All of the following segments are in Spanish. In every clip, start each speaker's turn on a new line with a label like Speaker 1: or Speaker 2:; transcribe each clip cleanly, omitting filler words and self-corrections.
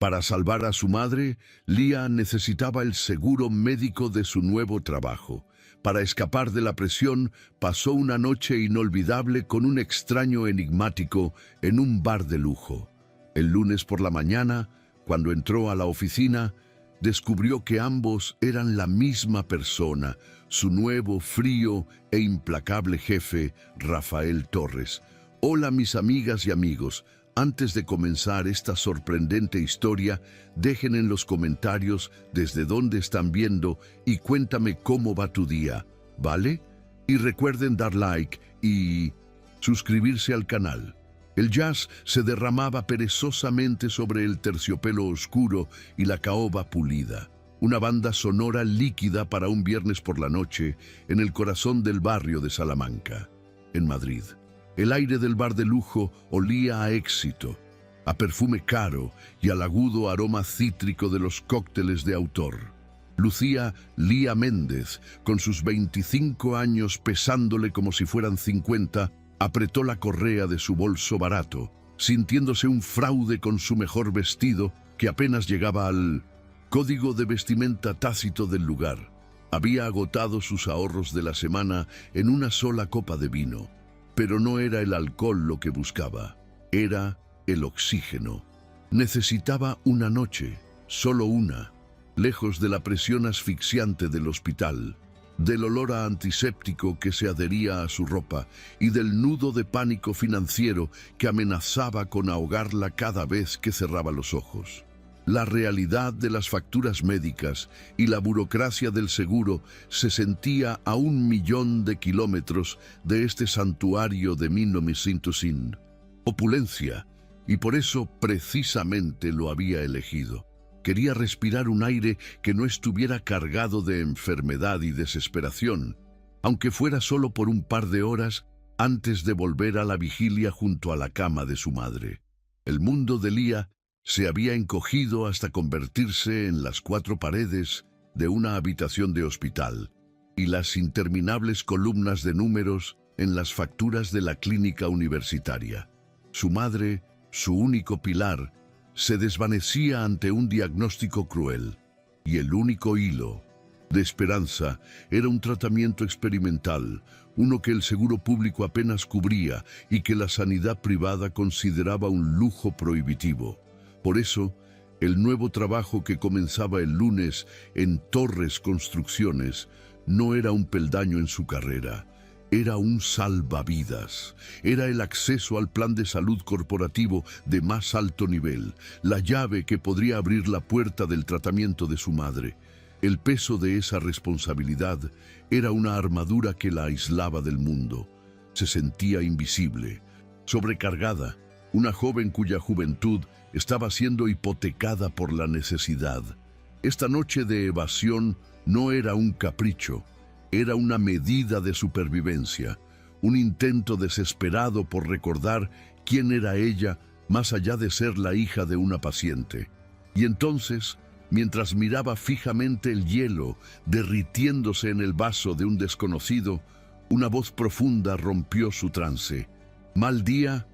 Speaker 1: Para salvar a su madre, Lía necesitaba el seguro médico de su nuevo trabajo. Para escapar de la presión, pasó una noche inolvidable con un extraño enigmático en un bar de lujo. El lunes por la mañana, cuando entró a la oficina, descubrió que ambos eran la misma persona, su nuevo, frío e implacable jefe, Rafael Torres. Hola, mis amigas y amigos. Antes de comenzar esta sorprendente historia, dejen en los comentarios desde dónde están viendo y cuéntame cómo va tu día, ¿vale? Y recuerden dar like y suscribirse al canal. El jazz se derramaba perezosamente sobre el terciopelo oscuro y la caoba pulida. Una banda sonora líquida para un viernes por la noche en el corazón del barrio de Salamanca, en Madrid. El aire del bar de lujo olía a éxito, a perfume caro y al agudo aroma cítrico de los cócteles de autor. Lucía Lía Méndez, con sus 25 años pesándole como si fueran 50, apretó la correa de su bolso barato, sintiéndose un fraude con su mejor vestido que apenas llegaba al código de vestimenta tácito del lugar. Había agotado sus ahorros de la semana en una sola copa de vino. Pero no era el alcohol lo que buscaba, era el oxígeno. Necesitaba una noche, solo una, lejos de la presión asfixiante del hospital, del olor a antiséptico que se adhería a su ropa y del nudo de pánico financiero que amenazaba con ahogarla cada vez que cerraba los ojos. La realidad de las facturas médicas y la burocracia del seguro se sentía a 1.000.000 de kilómetros de este santuario de 1900. Opulencia, y por eso precisamente lo había elegido. Quería respirar un aire que no estuviera cargado de enfermedad y desesperación, aunque fuera solo por un par de horas antes de volver a la vigilia junto a la cama de su madre. El mundo de Lía se había encogido hasta convertirse en las 4 paredes de una habitación de hospital y las interminables columnas de números en las facturas de la clínica universitaria. Su madre, su único pilar, se desvanecía ante un diagnóstico cruel, y el único hilo de esperanza era un tratamiento experimental, uno que el seguro público apenas cubría y que la sanidad privada consideraba un lujo prohibitivo. Por eso, el nuevo trabajo que comenzaba el lunes en Torres Construcciones no era un peldaño en su carrera, era un salvavidas. Era el acceso al plan de salud corporativo de más alto nivel, la llave que podría abrir la puerta del tratamiento de su madre. El peso de esa responsabilidad era una armadura que la aislaba del mundo. Se sentía invisible, sobrecargada, una joven cuya juventud estaba siendo hipotecada por la necesidad. Esta noche de evasión no era un capricho, era una medida de supervivencia, un intento desesperado por recordar quién era ella más allá de ser la hija de una paciente. Y entonces, mientras miraba fijamente el hielo derritiéndose en el vaso de un desconocido, una voz profunda rompió su trance. ¿Mal día?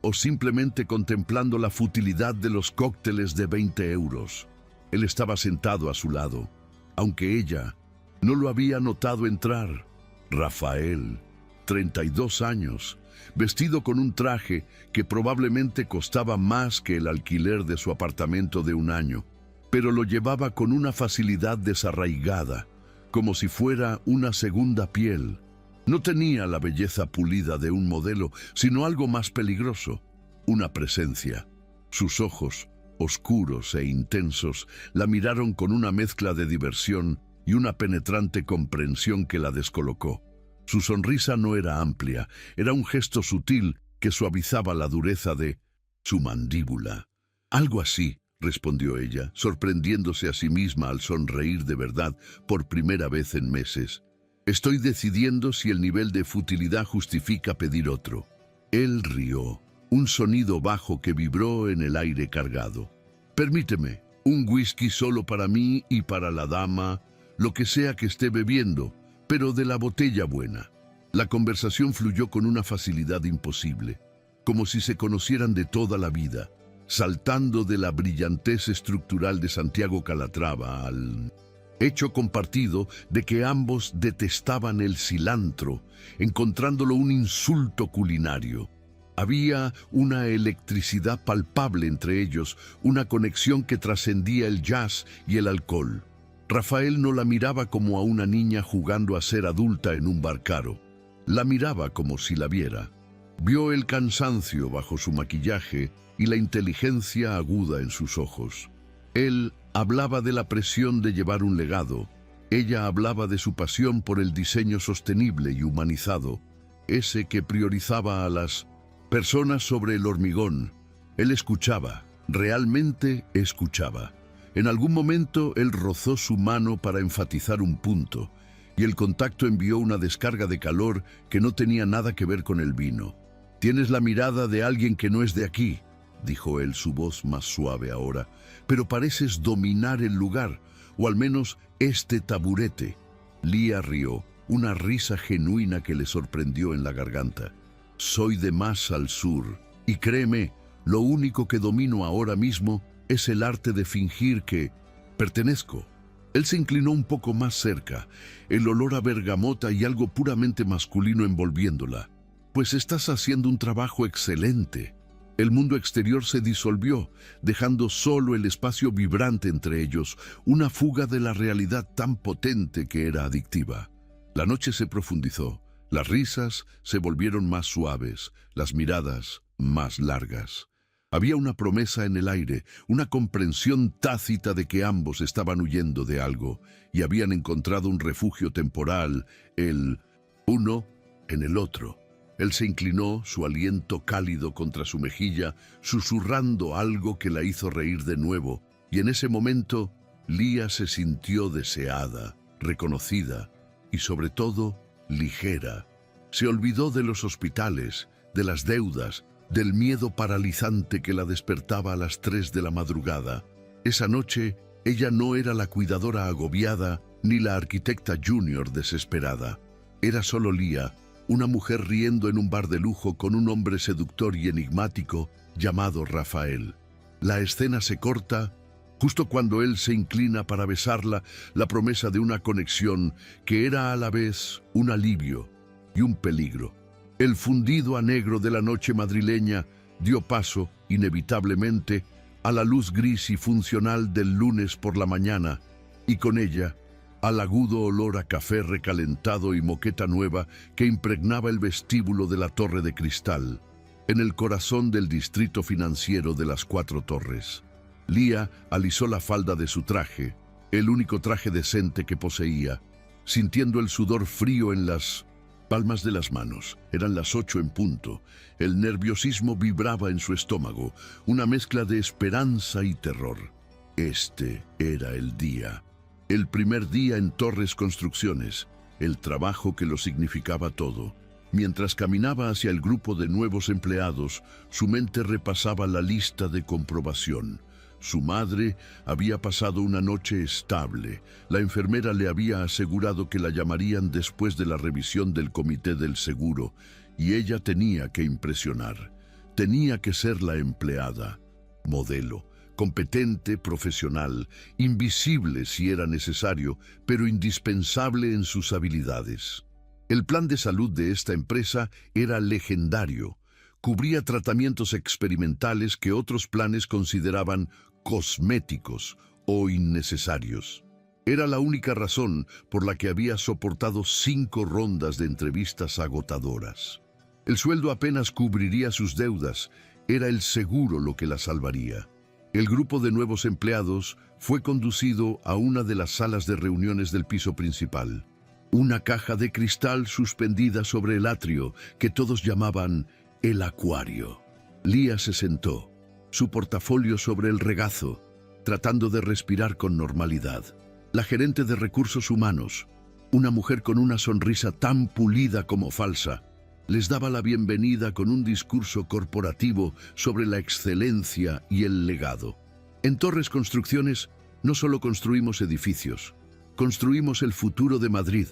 Speaker 1: ¿O simplemente contemplando la futilidad de los cócteles de 20 euros? Él estaba sentado a su lado, aunque ella no lo había notado entrar. Rafael, 32 años, vestido con un traje que probablemente costaba más que el alquiler de su apartamento de un año, pero lo llevaba con una facilidad desarraigada, como si fuera una segunda piel. No tenía la belleza pulida de un modelo, sino algo más peligroso, una presencia. Sus ojos, oscuros e intensos, la miraron con una mezcla de diversión y una penetrante comprensión que la descolocó. Su sonrisa no era amplia, era un gesto sutil que suavizaba la dureza de su mandíbula. Algo así, respondió ella, sorprendiéndose a sí misma al sonreír de verdad por primera vez en meses. Estoy decidiendo si el nivel de futilidad justifica pedir otro. Él rió, un sonido bajo que vibró en el aire cargado. Permíteme, un whisky solo para mí y para la dama, lo que sea que esté bebiendo, pero de la botella buena. La conversación fluyó con una facilidad imposible, como si se conocieran de toda la vida. saltando de la brillantez estructural de Santiago Calatrava al hecho compartido de que ambos detestaban el cilantro, encontrándolo un insulto culinario. Había una electricidad palpable entre ellos, una conexión que trascendía el jazz y el alcohol. Rafael no la miraba como a una niña jugando a ser adulta en un bar caro. La miraba como si la viera. Vio el cansancio bajo su maquillaje y la inteligencia aguda en sus ojos. Él hablaba de la presión de llevar un legado. Ella hablaba de su pasión por el diseño sostenible y humanizado, ese que priorizaba a las personas sobre el hormigón. Él escuchaba, realmente escuchaba. En algún momento él rozó su mano para enfatizar un punto, y el contacto envió una descarga de calor que no tenía nada que ver con el vino. «Tienes la mirada de alguien que no es de aquí», dijo él, su voz más suave ahora, «pero pareces dominar el lugar, o al menos este taburete». Lía rió, una risa genuina que le sorprendió en la garganta. «Soy de más al sur, y créeme, lo único que domino ahora mismo es el arte de fingir que pertenezco». Él se inclinó un poco más cerca, el olor a bergamota y algo puramente masculino envolviéndola. «Pues estás haciendo un trabajo excelente». El mundo exterior se disolvió, dejando solo el espacio vibrante entre ellos, una fuga de la realidad tan potente que era adictiva. La noche se profundizó, las risas se volvieron más suaves, las miradas más largas. Había una promesa en el aire, una comprensión tácita de que ambos estaban huyendo de algo y habían encontrado un refugio temporal, el uno en el otro. Él se inclinó, su aliento cálido contra su mejilla, susurrando algo que la hizo reír de nuevo, y en ese momento Lía se sintió deseada, reconocida y sobre todo ligera. Se olvidó de los hospitales, de las deudas, del miedo paralizante que la despertaba a las 3 de la madrugada. Esa noche ella no era la cuidadora agobiada ni la arquitecta junior desesperada. Era solo Lía, una mujer riendo en un bar de lujo con un hombre seductor y enigmático llamado Rafael. La escena se corta justo cuando él se inclina para besarla, la promesa de una conexión que era a la vez un alivio y un peligro. El fundido a negro de la noche madrileña dio paso, inevitablemente, a la luz gris y funcional del lunes por la mañana, y con ella al agudo olor a café recalentado y moqueta nueva que impregnaba el vestíbulo de la Torre de Cristal, en el corazón del distrito financiero de las 4 Torres. Lía alisó la falda de su traje, el único traje decente que poseía, sintiendo el sudor frío en las palmas de las manos. Eran las 8 en punto. El nerviosismo vibraba en su estómago, una mezcla de esperanza y terror. Este era el día. El primer día en Torres Construcciones, el trabajo que lo significaba todo. Mientras caminaba hacia el grupo de nuevos empleados, su mente repasaba la lista de comprobación. Su madre había pasado una noche estable. La enfermera le había asegurado que la llamarían después de la revisión del comité del seguro, y ella tenía que impresionar. Tenía que ser la empleada, modelo, competente, profesional, invisible si era necesario, pero indispensable en sus habilidades. El plan de salud de esta empresa era legendario. Cubría tratamientos experimentales que otros planes consideraban cosméticos o innecesarios. Era la única razón por la que había soportado 5 rondas de entrevistas agotadoras. El sueldo apenas cubriría sus deudas, era el seguro lo que la salvaría. El grupo de nuevos empleados fue conducido a una de las salas de reuniones del piso principal. Una caja de cristal suspendida sobre el atrio, que todos llamaban el acuario. Lía se sentó, su portafolio sobre el regazo, tratando de respirar con normalidad. La gerente de recursos humanos, una mujer con una sonrisa tan pulida como falsa, les daba la bienvenida con un discurso corporativo sobre la excelencia y el legado. En Torres Construcciones no solo construimos edificios, construimos el futuro de Madrid,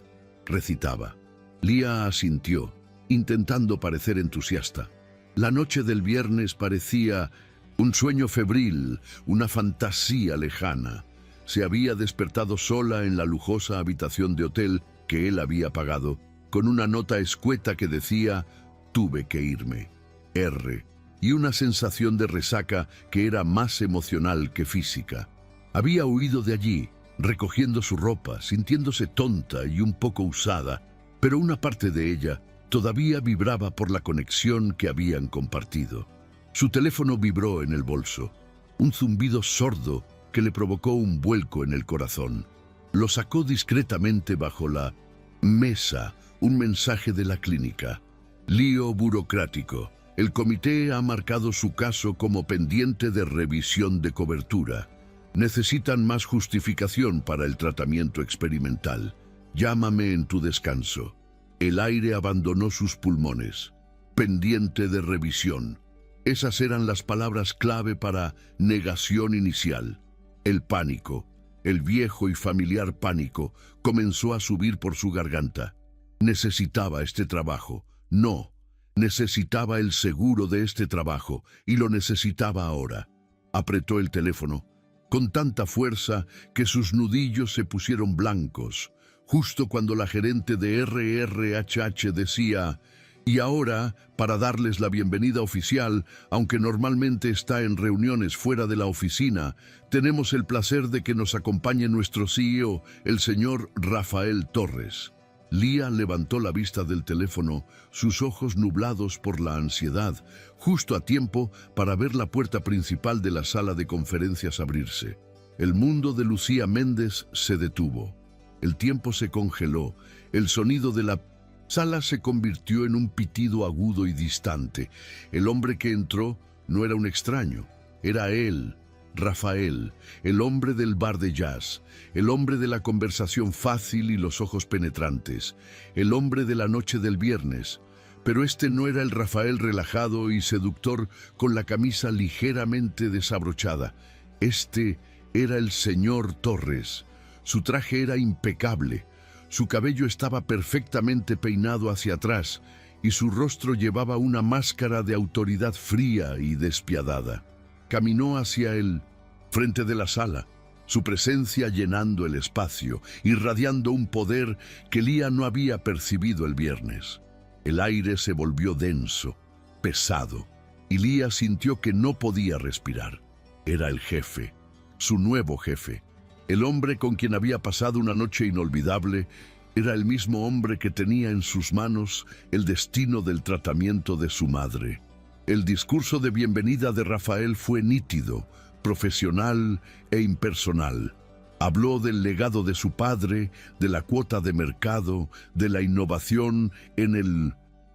Speaker 1: recitaba. Lía asintió, intentando parecer entusiasta. La noche del viernes parecía Un sueño febril, una fantasía lejana. Se había despertado sola en la lujosa habitación de hotel que él había pagado, con una nota escueta que decía: «Tuve que irme. R», y una sensación de resaca que era más emocional que física. Había huido de allí, recogiendo su ropa, sintiéndose tonta y un poco usada, pero una parte de ella todavía vibraba por la conexión que habían compartido. Su teléfono vibró en el bolso, un zumbido sordo que le provocó un vuelco en el corazón. Lo sacó discretamente bajo la mesa, un mensaje de la clínica. Lío burocrático. El comité ha marcado su caso como pendiente de revisión de cobertura. Necesitan más justificación para el tratamiento experimental. Llámame en tu descanso. El aire abandonó sus pulmones. Pendiente de revisión. Esas eran las palabras clave para negación inicial. El pánico, el viejo y familiar pánico, comenzó a subir por su garganta. Necesitaba este trabajo. No. Necesitaba el seguro de este trabajo, y lo necesitaba ahora. Apretó el teléfono, con tanta fuerza que sus nudillos se pusieron blancos, justo cuando la gerente de RRHH decía: «Y ahora, para darles la bienvenida oficial, aunque normalmente está en reuniones fuera de la oficina, tenemos el placer de que nos acompañe nuestro CEO, el señor Rafael Torres». Lía levantó la vista del teléfono, sus ojos nublados por la ansiedad, justo a tiempo para ver la puerta principal de la sala de conferencias abrirse. El mundo de Lucía Méndez se detuvo. El tiempo se congeló. El sonido de la sala se convirtió en un pitido agudo y distante. El hombre que entró no era un extraño, era él. Rafael, el hombre del bar de jazz, el hombre de la conversación fácil y los ojos penetrantes, el hombre de la noche del viernes. Pero este no era el Rafael relajado y seductor con la camisa ligeramente desabrochada. Este era el señor Torres. Su traje era impecable, su cabello estaba perfectamente peinado hacia atrás y su rostro llevaba una máscara de autoridad fría y despiadada. Caminó hacia el frente de la sala, su presencia llenando el espacio, irradiando un poder que Lía no había percibido el viernes. El aire se volvió denso, pesado, y Lía sintió que no podía respirar. Era el jefe, su nuevo jefe, el hombre con quien había pasado una noche inolvidable. Era el mismo hombre que tenía en sus manos el destino del tratamiento de su madre. El discurso de bienvenida de Rafael fue nítido, profesional e impersonal. Habló del legado de su padre, de la cuota de mercado, de la innovación en el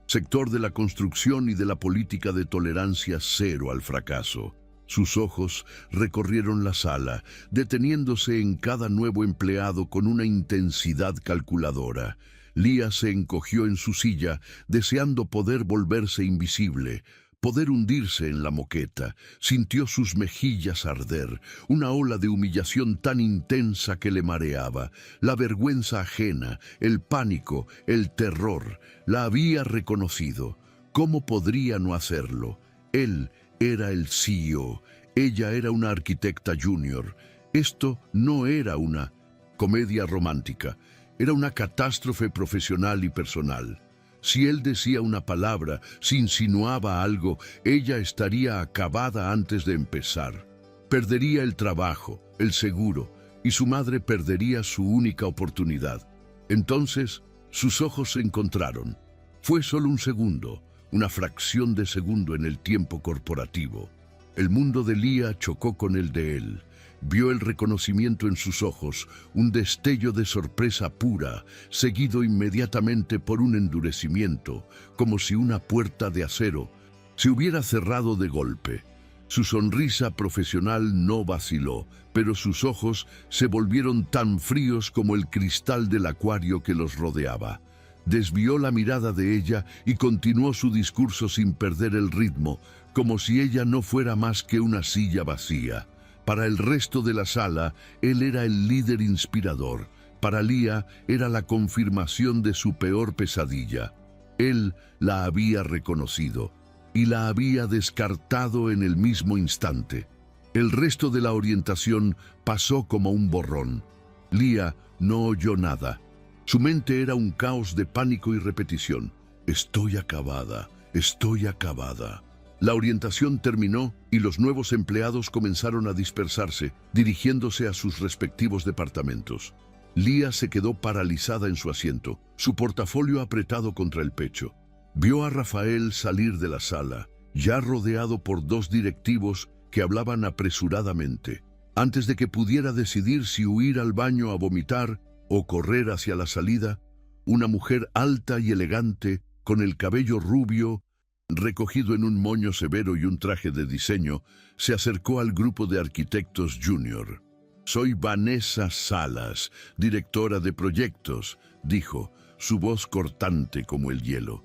Speaker 1: sector de la construcción y de la política de tolerancia cero al fracaso. Sus ojos recorrieron la sala, deteniéndose en cada nuevo empleado con una intensidad calculadora. Lía se encogió en su silla, deseando poder volverse invisible, poder hundirse en la moqueta. Sintió sus mejillas arder, una ola de humillación tan intensa que le mareaba. La vergüenza ajena, el pánico, el terror, la había reconocido. ¿Cómo podría no hacerlo? Él era el CEO, ella era una arquitecta junior. Esto no era una comedia romántica, era una catástrofe profesional y personal. Si él decía una palabra, si insinuaba algo, ella estaría acabada antes de empezar. Perdería el trabajo, el seguro, y su madre perdería su única oportunidad. Entonces, sus ojos se encontraron. Fue solo un segundo, una fracción de segundo en el tiempo corporativo. El mundo de Lía chocó con el de él. Vio el reconocimiento en sus ojos, un destello de sorpresa pura, seguido inmediatamente por un endurecimiento, como si una puerta de acero se hubiera cerrado de golpe. Su sonrisa profesional no vaciló, pero sus ojos se volvieron tan fríos como el cristal del acuario que los rodeaba. Desvió la mirada de ella y continuó su discurso sin perder el ritmo, como si ella no fuera más que una silla vacía. Para el resto de la sala, él era el líder inspirador. Para Lía era la confirmación de su peor pesadilla. Él la había reconocido y la había descartado en el mismo instante. El resto de la orientación pasó como un borrón. Leah no oyó nada. Su mente era un caos de pánico y repetición. Estoy acabada, estoy acabada. La orientación terminó y los nuevos empleados comenzaron a dispersarse, dirigiéndose a sus respectivos departamentos. Leah se quedó paralizada en su asiento, su portafolio apretado contra el pecho. Vio a Rafael salir de la sala, ya rodeado por dos directivos que hablaban apresuradamente. Antes de que pudiera decidir si huir al baño a vomitar o correr hacia la salida, una mujer alta y elegante, con el cabello rubio, recogido en un moño severo y un traje de diseño, se acercó al grupo de arquitectos junior. «Soy Vanessa Salas, directora de proyectos», dijo, su voz cortante como el hielo.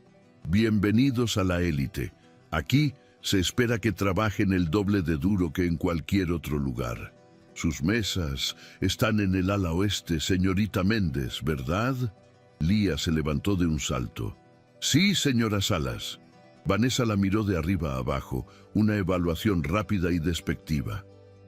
Speaker 1: «Bienvenidos a la élite. Aquí se espera que trabajen el doble de duro que en cualquier otro lugar. Sus mesas están en el ala oeste, señorita Méndez, ¿verdad?» Leah se levantó de un salto. «Sí, señora Salas». Vanessa la miró de arriba a abajo, una evaluación rápida y despectiva.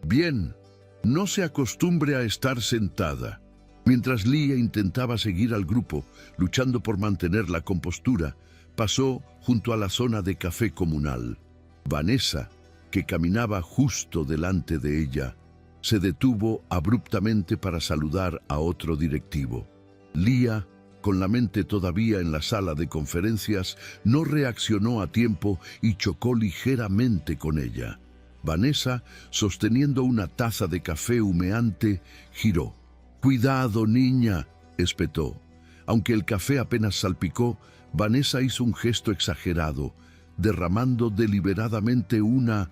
Speaker 1: «Bien, no se acostumbre a estar sentada». Mientras Leah intentaba seguir al grupo, luchando por mantener la compostura, pasó junto a la zona de café comunal. Vanessa, que caminaba justo delante de ella, se detuvo abruptamente para saludar a otro directivo. Leah, con la mente todavía en la sala de conferencias, no reaccionó a tiempo y chocó ligeramente con ella. Vanessa, sosteniendo una taza de café humeante, giró. «Cuidado, niña», espetó. Aunque el café apenas salpicó, Vanessa hizo un gesto exagerado, derramando deliberadamente una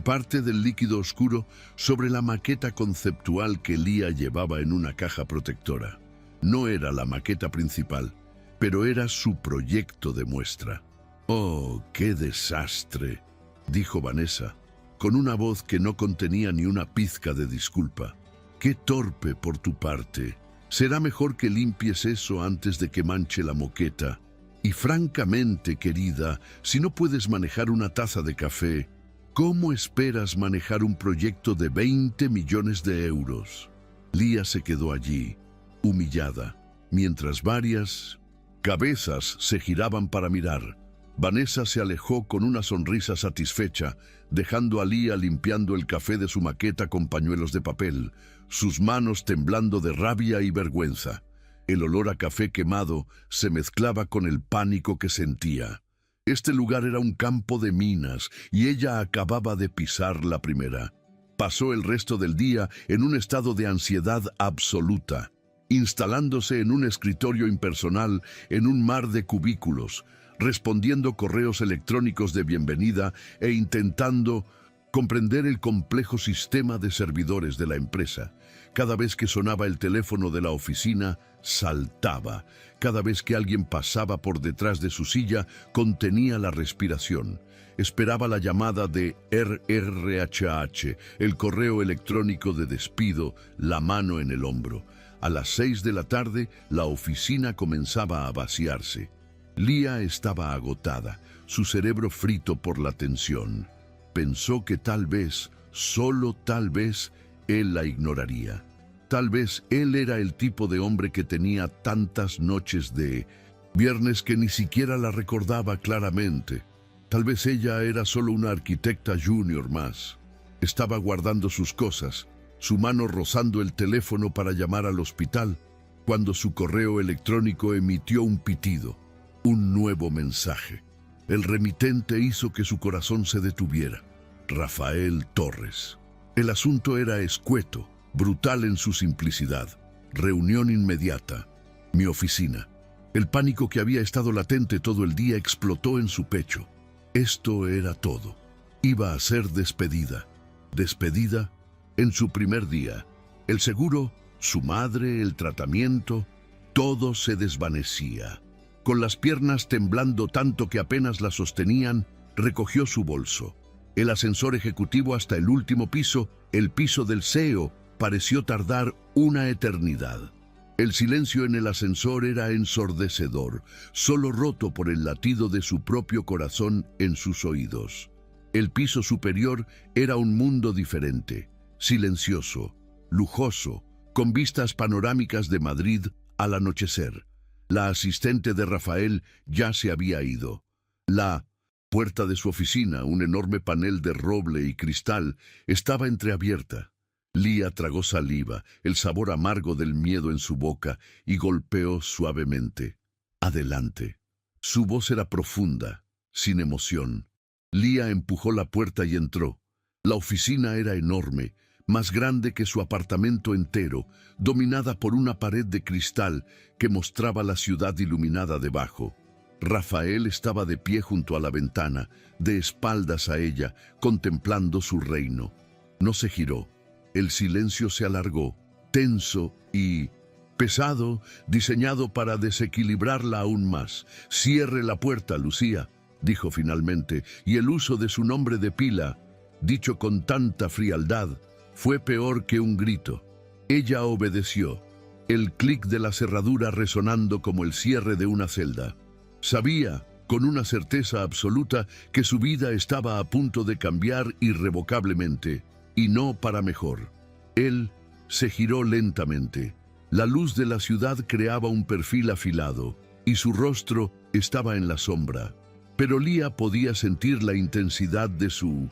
Speaker 1: parte del líquido oscuro sobre la maqueta conceptual que Leah llevaba en una caja protectora. No era la maqueta principal, pero era su proyecto de muestra. «Oh, qué desastre», dijo Vanessa, con una voz que no contenía ni una pizca de disculpa. «Qué torpe por tu parte. Será mejor que limpies eso antes de que manche la moqueta. Y francamente, querida, si no puedes manejar una taza de café, ¿cómo esperas manejar un proyecto de 20 millones de euros?» Leah se quedó allí, humillada, mientras varias cabezas se giraban para mirar. Vanessa se alejó con una sonrisa satisfecha, dejando a Leah limpiando el café de su maqueta con pañuelos de papel, sus manos temblando de rabia y vergüenza. El olor a café quemado se mezclaba con el pánico que sentía. Este lugar era un campo de minas y ella acababa de pisar la primera. Pasó el resto del día en un estado de ansiedad absoluta, instalándose en un escritorio impersonal en un mar de cubículos, respondiendo correos electrónicos de bienvenida e intentando comprender el complejo sistema de servidores de la empresa. Cada vez que sonaba el teléfono de la oficina, saltaba. Cada vez que alguien pasaba por detrás de su silla, contenía la respiración. Esperaba la llamada de RRHH, el correo electrónico de despido, la mano en el hombro. A las 6 de la tarde, la oficina comenzaba a vaciarse. Leah estaba agotada, su cerebro frito por la tensión. Pensó que tal vez, solo tal vez, él la ignoraría. Tal vez él era el tipo de hombre que tenía tantas noches de viernes que ni siquiera la recordaba claramente. Tal vez ella era solo una arquitecta junior más. Estaba guardando sus cosas, su mano rozando el teléfono para llamar al hospital, cuando su correo electrónico emitió un pitido, un nuevo mensaje. El remitente hizo que su corazón se detuviera. Rafael Torres. El asunto era escueto, brutal en su simplicidad. Reunión inmediata. Mi oficina. El pánico que había estado latente todo el día explotó en su pecho. Esto era todo. Iba a ser despedida. Despedida en su primer día. El seguro, su madre, el tratamiento, todo se desvanecía. Con las piernas temblando tanto que apenas la sostenían, recogió su bolso. El ascensor ejecutivo hasta el último piso, el piso del CEO, pareció tardar una eternidad. El silencio en el ascensor era ensordecedor, solo roto por el latido de su propio corazón en sus oídos. El piso superior era un mundo diferente, silencioso, lujoso, con vistas panorámicas de Madrid al anochecer. La asistente de Rafael ya se había ido. La puerta de su oficina, un enorme panel de roble y cristal, estaba entreabierta. Lía tragó saliva, el sabor amargo del miedo en su boca, y golpeó suavemente. «Adelante». Su voz era profunda, sin emoción. Lía empujó la puerta y entró. La oficina era enorme, más grande que su apartamento entero, dominada por una pared de cristal que mostraba la ciudad iluminada debajo. Rafael estaba de pie junto a la ventana, de espaldas a ella, contemplando su reino. No se giró. El silencio se alargó, tenso y pesado, diseñado para desequilibrarla aún más. «Cierre la puerta, Lucía», dijo finalmente, y el uso de su nombre de pila, dicho con tanta frialdad, fue peor que un grito. Ella obedeció, el clic de la cerradura resonando como el cierre de una celda. Sabía, con una certeza absoluta, que su vida estaba a punto de cambiar irrevocablemente. Y no para mejor. Él se giró lentamente. La luz de la ciudad creaba un perfil afilado, y su rostro estaba en la sombra. Pero Lía podía sentir la intensidad de su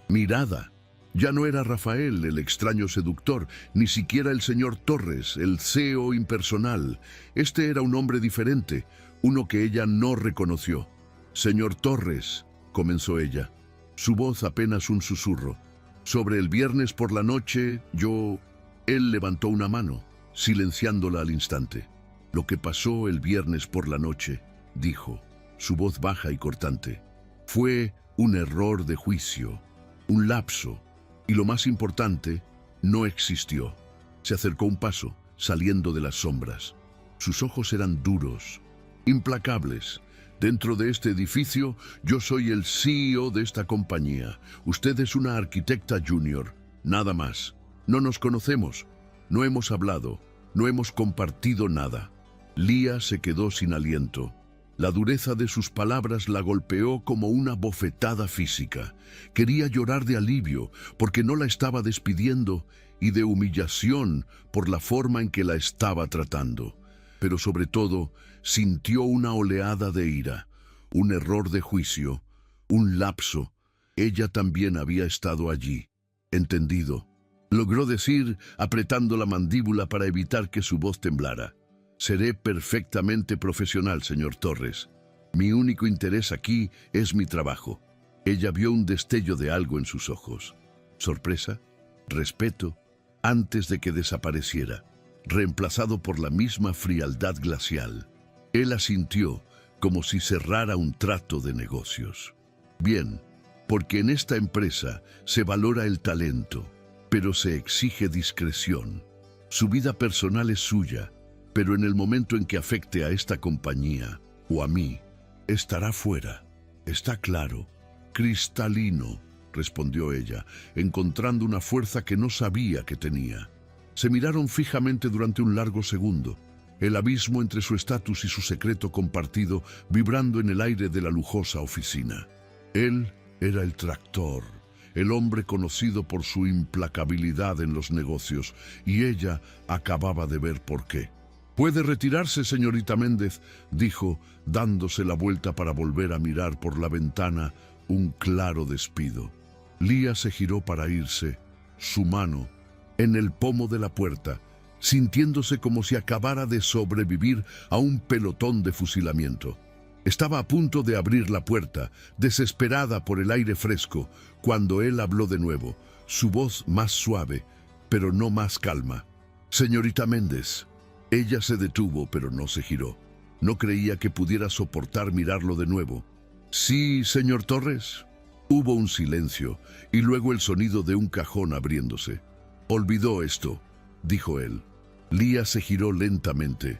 Speaker 1: mirada. Ya no era Rafael, el extraño seductor, ni siquiera el señor Torres, el CEO impersonal. Este era un hombre diferente, uno que ella no reconoció. «Señor Torres», comenzó ella, su voz apenas un susurro. «Sobre el viernes por la noche, Él levantó una mano, silenciándola al instante. «Lo que pasó el viernes por la noche», dijo, su voz baja y cortante, «fue un error de juicio, un lapso, y lo más importante, no existió». Se acercó un paso, saliendo de las sombras. Sus ojos eran duros, implacables. «Dentro de este edificio, yo soy el CEO de esta compañía. Usted es una arquitecta junior, nada más. No nos conocemos, no hemos hablado, no hemos compartido nada». Lía se quedó sin aliento. La dureza de sus palabras la golpeó como una bofetada física. Quería llorar de alivio, porque no la estaba despidiendo, y de humillación por la forma en que la estaba tratando. Pero sobre todo, sintió una oleada de ira, un error de juicio, un lapso. Ella también había estado allí. «Entendido», logró decir, apretando la mandíbula para evitar que su voz temblara. «Seré perfectamente profesional, señor Torres. Mi único interés aquí es mi trabajo». Ella vio un destello de algo en sus ojos. Sorpresa, respeto, antes de que desapareciera, reemplazado por la misma frialdad glacial. Él asintió, como si cerrara un trato de negocios. «Bien, porque en esta empresa se valora el talento, pero se exige discreción. Su vida personal es suya, pero en el momento en que afecte a esta compañía, o a mí, estará fuera. Está claro». «Cristalino», respondió ella, encontrando una fuerza que no sabía que tenía. Se miraron fijamente durante un largo segundo, el abismo entre su estatus y su secreto compartido vibrando en el aire de la lujosa oficina. Él era el tractor, el hombre conocido por su implacabilidad en los negocios, y ella acababa de ver por qué. «Puede retirarse, señorita Méndez», dijo, dándose la vuelta para volver a mirar por la ventana un claro despido. Lía se giró para irse, su mano en el pomo de la puerta, sintiéndose como si acabara de sobrevivir a un pelotón de fusilamiento. Estaba a punto de abrir la puerta, desesperada por el aire fresco, cuando él habló de nuevo, su voz más suave, pero no más calma. «Señorita Méndez». Ella se detuvo, pero no se giró. No creía que pudiera soportar mirarlo de nuevo. «Sí, señor Torres». Hubo un silencio, y luego el sonido de un cajón abriéndose. «Olvidó esto», dijo él. Lía se giró lentamente.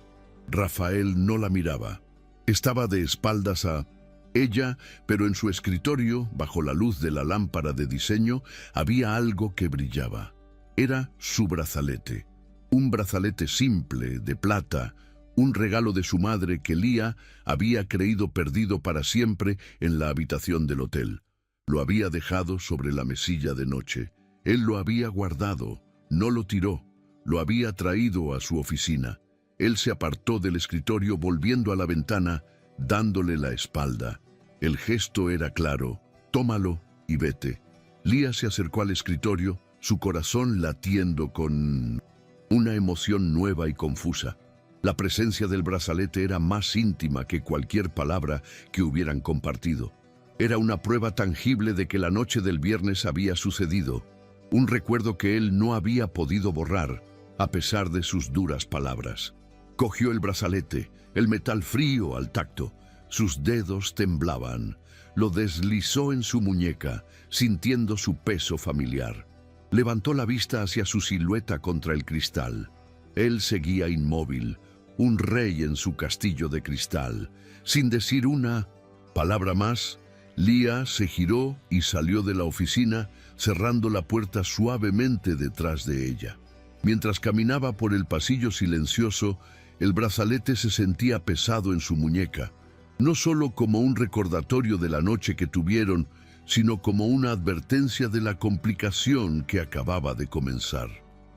Speaker 1: Rafael no la miraba. Estaba de espaldas a ella, pero en su escritorio, bajo la luz de la lámpara de diseño, había algo que brillaba. Era su brazalete. Un brazalete simple, de plata, un regalo de su madre que Lía había creído perdido para siempre en la habitación del hotel. Lo había dejado sobre la mesilla de noche. Él lo había guardado, no lo tiró, lo había traído a su oficina. Él se apartó del escritorio volviendo a la ventana, dándole la espalda. El gesto era claro: tómalo y vete. Lía se acercó al escritorio, su corazón latiendo con una emoción nueva y confusa. La presencia del brazalete era más íntima que cualquier palabra que hubieran compartido. Era una prueba tangible de que la noche del viernes había sucedido, un recuerdo que él no había podido borrar, a pesar de sus duras palabras. Cogió el brazalete, el metal frío al tacto. Sus dedos temblaban. Lo deslizó en su muñeca, sintiendo su peso familiar. Levantó la vista hacia su silueta contra el cristal. Él seguía inmóvil, un rey en su castillo de cristal. Sin decir una palabra más, Lía se giró y salió de la oficina, cerrando la puerta suavemente detrás de ella. Mientras caminaba por el pasillo silencioso, el brazalete se sentía pesado en su muñeca, no solo como un recordatorio de la noche que tuvieron, sino como una advertencia de la complicación que acababa de comenzar.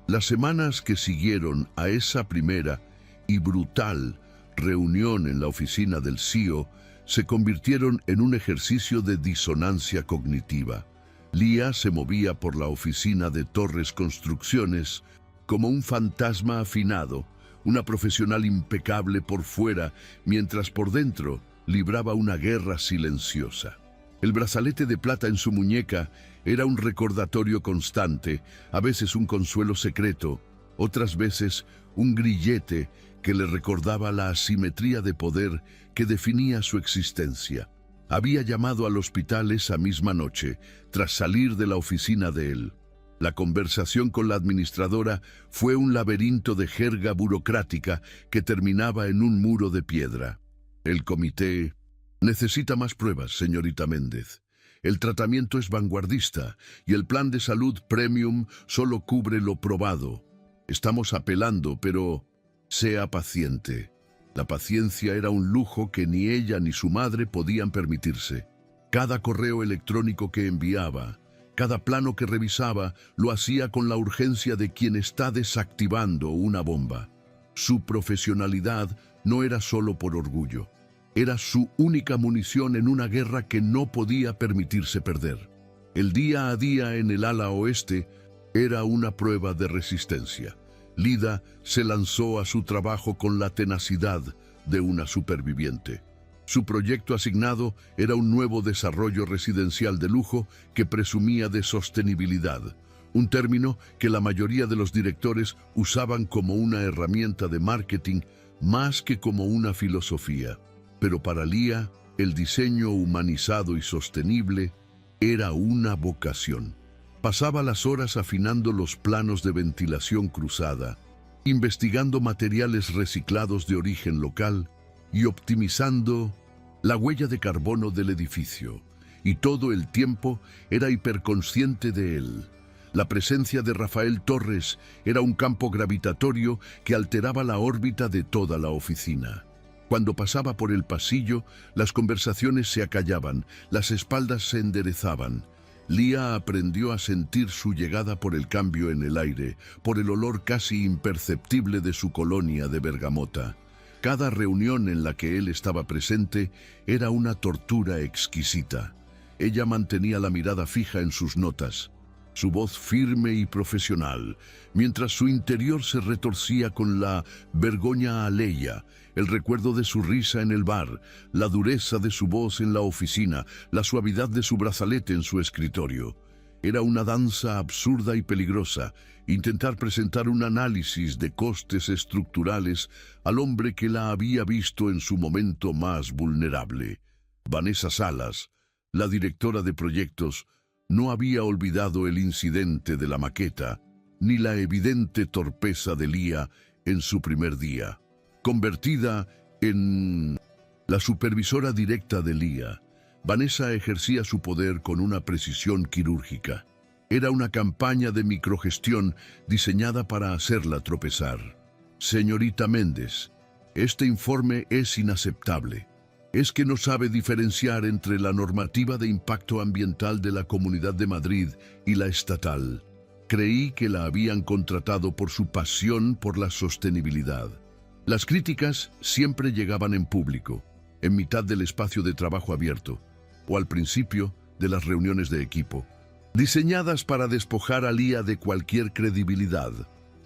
Speaker 1: Las semanas que siguieron a esa primera y brutal reunión en la oficina del CEO se convirtieron en un ejercicio de disonancia cognitiva. Lía se movía por la oficina de Torres Construcciones como un fantasma afinado, una profesional impecable por fuera, mientras por dentro libraba una guerra silenciosa. El brazalete de plata en su muñeca era un recordatorio constante, a veces un consuelo secreto, otras veces un grillete que le recordaba la asimetría de poder que definía su existencia. Había llamado al hospital esa misma noche, tras salir de la oficina de él. La conversación con la administradora fue un laberinto de jerga burocrática que terminaba en un muro de piedra. El comité: necesita más pruebas, señorita Méndez. El tratamiento es vanguardista y el plan de salud premium solo cubre lo probado. Estamos apelando, pero sea paciente. La paciencia era un lujo que ni ella ni su madre podían permitirse. Cada correo electrónico que enviaba, cada plano que revisaba, lo hacía con la urgencia de quien está desactivando una bomba. Su profesionalidad no era solo por orgullo. Era su única munición en una guerra que no podía permitirse perder. El día a día en el ala oeste era una prueba de resistencia. Lida se lanzó a su trabajo con la tenacidad de una superviviente. Su proyecto asignado era un nuevo desarrollo residencial de lujo que presumía de sostenibilidad, un término que la mayoría de los directores usaban como una herramienta de marketing más que como una filosofía. Pero para Lía, el diseño humanizado y sostenible era una vocación. Pasaba las horas afinando los planos de ventilación cruzada, investigando materiales reciclados de origen local y optimizando la huella de carbono del edificio. Y todo el tiempo era hiperconsciente de él. La presencia de Rafael Torres era un campo gravitatorio que alteraba la órbita de toda la oficina. Cuando pasaba por el pasillo, las conversaciones se acallaban, las espaldas se enderezaban. Lía aprendió a sentir su llegada por el cambio en el aire, por el olor casi imperceptible de su colonia de bergamota. Cada reunión en la que él estaba presente era una tortura exquisita. Ella mantenía la mirada fija en sus notas, su voz firme y profesional, mientras su interior se retorcía con la vergüenza alheia, el recuerdo de su risa en el bar, la dureza de su voz en la oficina, la suavidad de su brazalete en su escritorio. Era una danza absurda y peligrosa, intentar presentar un análisis de costes estructurales al hombre que la había visto en su momento más vulnerable. Vanessa Salas, la directora de proyectos, no había olvidado el incidente de la maqueta, ni la evidente torpeza de Lía en su primer día. Convertida en la supervisora directa de Lía, Vanessa ejercía su poder con una precisión quirúrgica. Era una campaña de microgestión diseñada para hacerla tropezar. Señorita Méndez, este informe es inaceptable. Es que no sabe diferenciar entre la normativa de impacto ambiental de la Comunidad de Madrid y la estatal. Creí que la habían contratado por su pasión por la sostenibilidad. Las críticas siempre llegaban en público, en mitad del espacio de trabajo abierto, o al principio de las reuniones de equipo, diseñadas para despojar a Lía de cualquier credibilidad.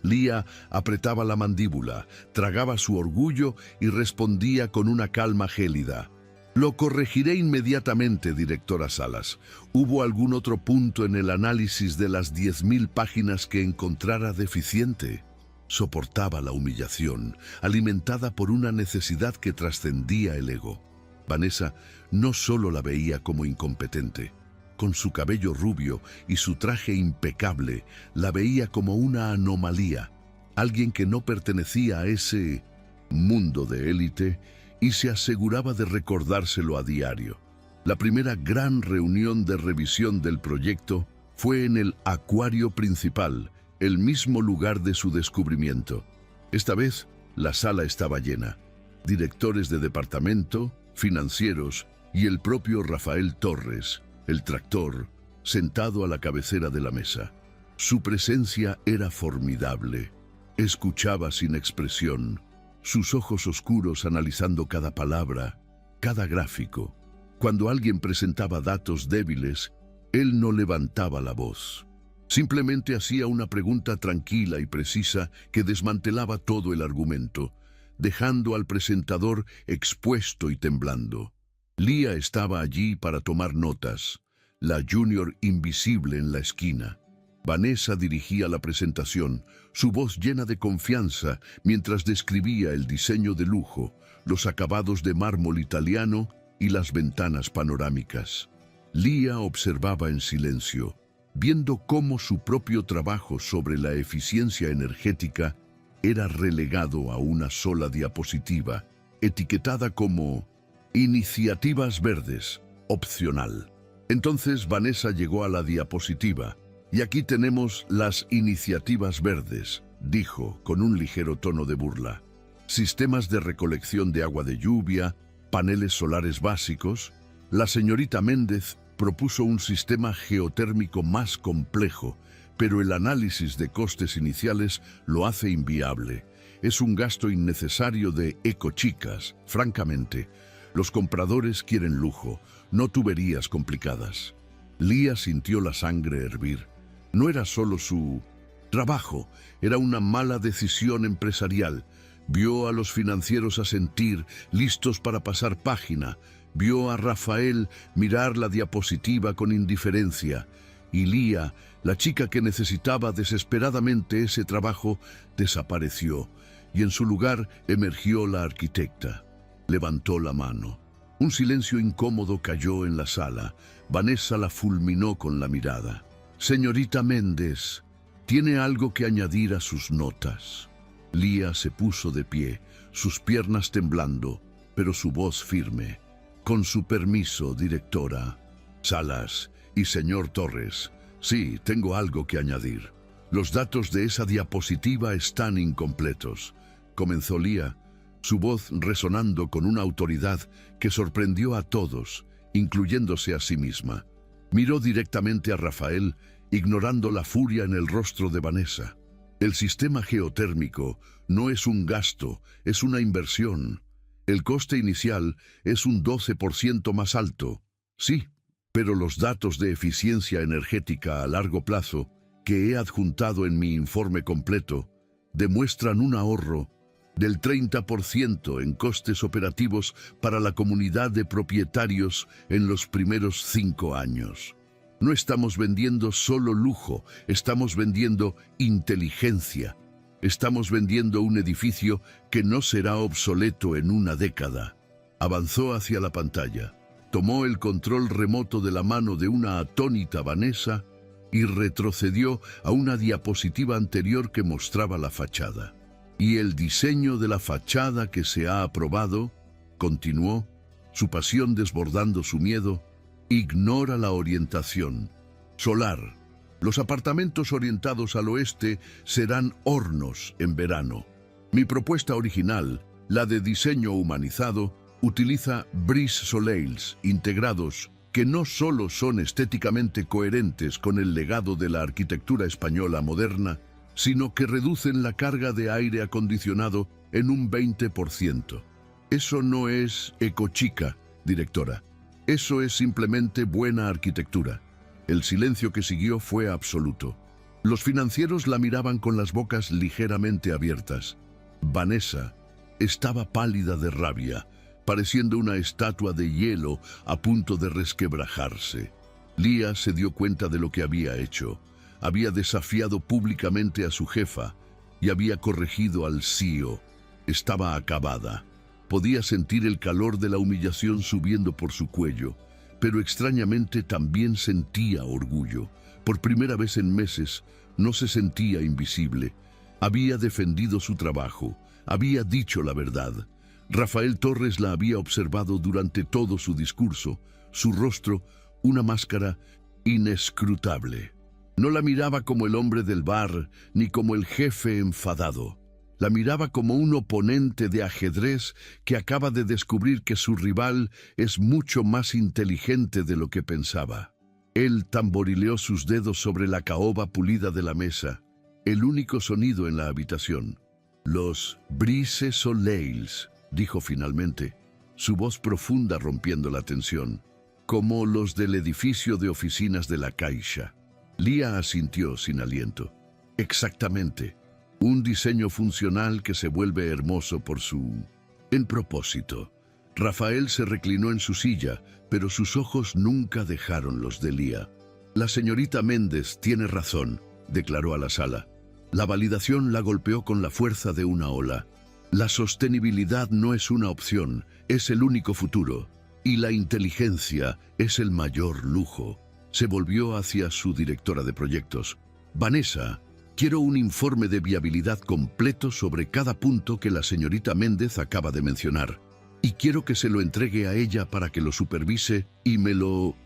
Speaker 1: Lía apretaba la mandíbula, tragaba su orgullo y respondía con una calma gélida. Lo corregiré inmediatamente, directora Salas. ¿Hubo algún otro punto en el análisis de las 10.000 páginas que encontrara deficiente? Soportaba la humillación, alimentada por una necesidad que trascendía el ego. Vanessa no solo la veía como incompetente. Con su cabello rubio y su traje impecable, la veía como una anomalía, alguien que no pertenecía a ese mundo de élite y se aseguraba de recordárselo a diario. La primera gran reunión de revisión del proyecto fue en el acuario principal, el mismo lugar de su descubrimiento. Esta vez, la sala estaba llena. Directores de departamento, financieros y el propio Rafael Torres, el tractor, sentado a la cabecera de la mesa. Su presencia era formidable. Escuchaba sin expresión, sus ojos oscuros analizando cada palabra, cada gráfico. Cuando alguien presentaba datos débiles, él no levantaba la voz. Simplemente hacía una pregunta tranquila y precisa que desmantelaba todo el argumento, dejando al presentador expuesto y temblando. Lía estaba allí para tomar notas, la junior invisible en la esquina. Vanessa dirigía la presentación, su voz llena de confianza mientras describía el diseño de lujo, los acabados de mármol italiano y las ventanas panorámicas. Lía observaba en silencio, viendo cómo su propio trabajo sobre la eficiencia energética era relegado a una sola diapositiva, etiquetada como Iniciativas Verdes, opcional. Entonces Vanessa llegó a la diapositiva. Y aquí tenemos las iniciativas verdes, dijo con un ligero tono de burla. Sistemas de recolección de agua de lluvia, paneles solares básicos. La señorita Méndez propuso un sistema geotérmico más complejo, pero el análisis de costes iniciales lo hace inviable. Es un gasto innecesario de ecochicas, francamente. Los compradores quieren lujo, no tuberías complicadas. Lía sintió la sangre hervir. No era solo su trabajo, era una mala decisión empresarial. Vio a los financieros asentir, listos para pasar página. Vio a Rafael mirar la diapositiva con indiferencia. Y Lía, la chica que necesitaba desesperadamente ese trabajo, desapareció. Y en su lugar emergió la arquitecta. Levantó la mano. Un silencio incómodo cayó en la sala. Vanessa la fulminó con la mirada. Señorita Méndez, ¿tiene algo que añadir a sus notas? Lía se puso de pie, sus piernas temblando, pero su voz firme. Con su permiso, directora Salas y señor Torres, sí, tengo algo que añadir. Los datos de esa diapositiva están incompletos, comenzó Lía, su voz resonando con una autoridad que sorprendió a todos, incluyéndose a sí misma. Miró directamente a Rafael, ignorando la furia en el rostro de Vanessa. El sistema geotérmico no es un gasto, es una inversión. El coste inicial es un 12% más alto. Sí, pero los datos de eficiencia energética a largo plazo, que he adjuntado en mi informe completo, demuestran un ahorro del 30% en costes operativos para la comunidad de propietarios en los primeros 5 años. No estamos vendiendo solo lujo, estamos vendiendo inteligencia. Estamos vendiendo un edificio que no será obsoleto en una década. Avanzó hacia la pantalla, tomó el control remoto de la mano de una atónita Vanessa y retrocedió a una diapositiva anterior que mostraba la fachada. Y el diseño de la fachada que se ha aprobado, continuó, su pasión desbordando su miedo, ignora la orientación solar. Los apartamentos orientados al oeste serán hornos en verano. Mi propuesta original, la de diseño humanizado, utiliza brise soleils integrados que no solo son estéticamente coherentes con el legado de la arquitectura española moderna, sino que reducen la carga de aire acondicionado en un 20%. Eso no es ecochica, directora. Eso es simplemente buena arquitectura. El silencio que siguió fue absoluto. Los financieros la miraban con las bocas ligeramente abiertas. Vanessa estaba pálida de rabia, pareciendo una estatua de hielo a punto de resquebrajarse. Lía se dio cuenta de lo que había hecho. Había desafiado públicamente a su jefa y había corregido al CEO. Estaba acabada. Podía sentir el calor de la humillación subiendo por su cuello, pero extrañamente también sentía orgullo. Por primera vez en meses, no se sentía invisible. Había defendido su trabajo, había dicho la verdad. Rafael Torres la había observado durante todo su discurso, su rostro, una máscara inescrutable. No la miraba como el hombre del bar, ni como el jefe enfadado. La miraba como un oponente de ajedrez que acaba de descubrir que su rival es mucho más inteligente de lo que pensaba. Él tamborileó sus dedos sobre la caoba pulida de la mesa, el único sonido en la habitación. Los brise soleils, dijo finalmente, su voz profunda rompiendo la tensión, como los del edificio de oficinas de la Caixa. Lía asintió sin aliento. Exactamente. Un diseño funcional que se vuelve hermoso por su... En propósito, Rafael se reclinó en su silla, pero sus ojos nunca dejaron los de Lía. La señorita Méndez tiene razón, declaró a la sala. La validación la golpeó con la fuerza de una ola. La sostenibilidad no es una opción, es el único futuro. Y la inteligencia es el mayor lujo. Se volvió hacia su directora de proyectos. Vanessa, quiero un informe de viabilidad completo sobre cada punto que la señorita Méndez acaba de mencionar. Y quiero que se lo entregue a ella para que lo supervise y me lo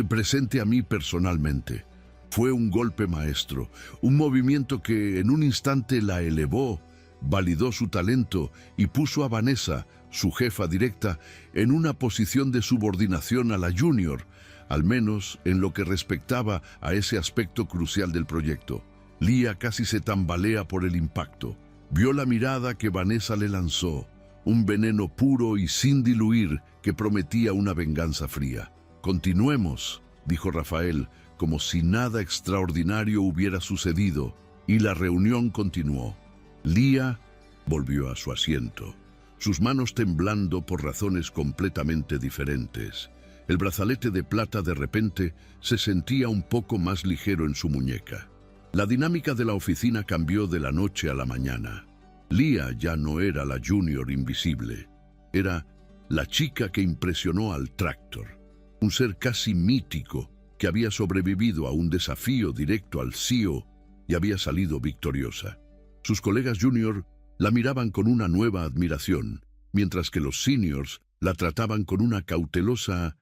Speaker 1: presente a mí personalmente. Fue un golpe maestro, un movimiento que en un instante la elevó, validó su talento y puso a Vanessa, su jefa directa, en una posición de subordinación a la junior, al menos en lo que respectaba a ese aspecto crucial del proyecto. Lía casi se tambalea por el impacto. Vio la mirada que Vanessa le lanzó, un veneno puro y sin diluir que prometía una venganza fría. Continuemos, dijo Rafael, como si nada extraordinario hubiera sucedido, y la reunión continuó. Lía volvió a su asiento, sus manos temblando por razones completamente diferentes. El brazalete de plata de repente se sentía un poco más ligero en su muñeca. La dinámica de la oficina cambió de la noche a la mañana. Lía ya no era la junior invisible, era la chica que impresionó al Tractor, un ser casi mítico que había sobrevivido a un desafío directo al CEO y había salido victoriosa. Sus colegas junior la miraban con una nueva admiración, mientras que los seniors la trataban con una cautelosa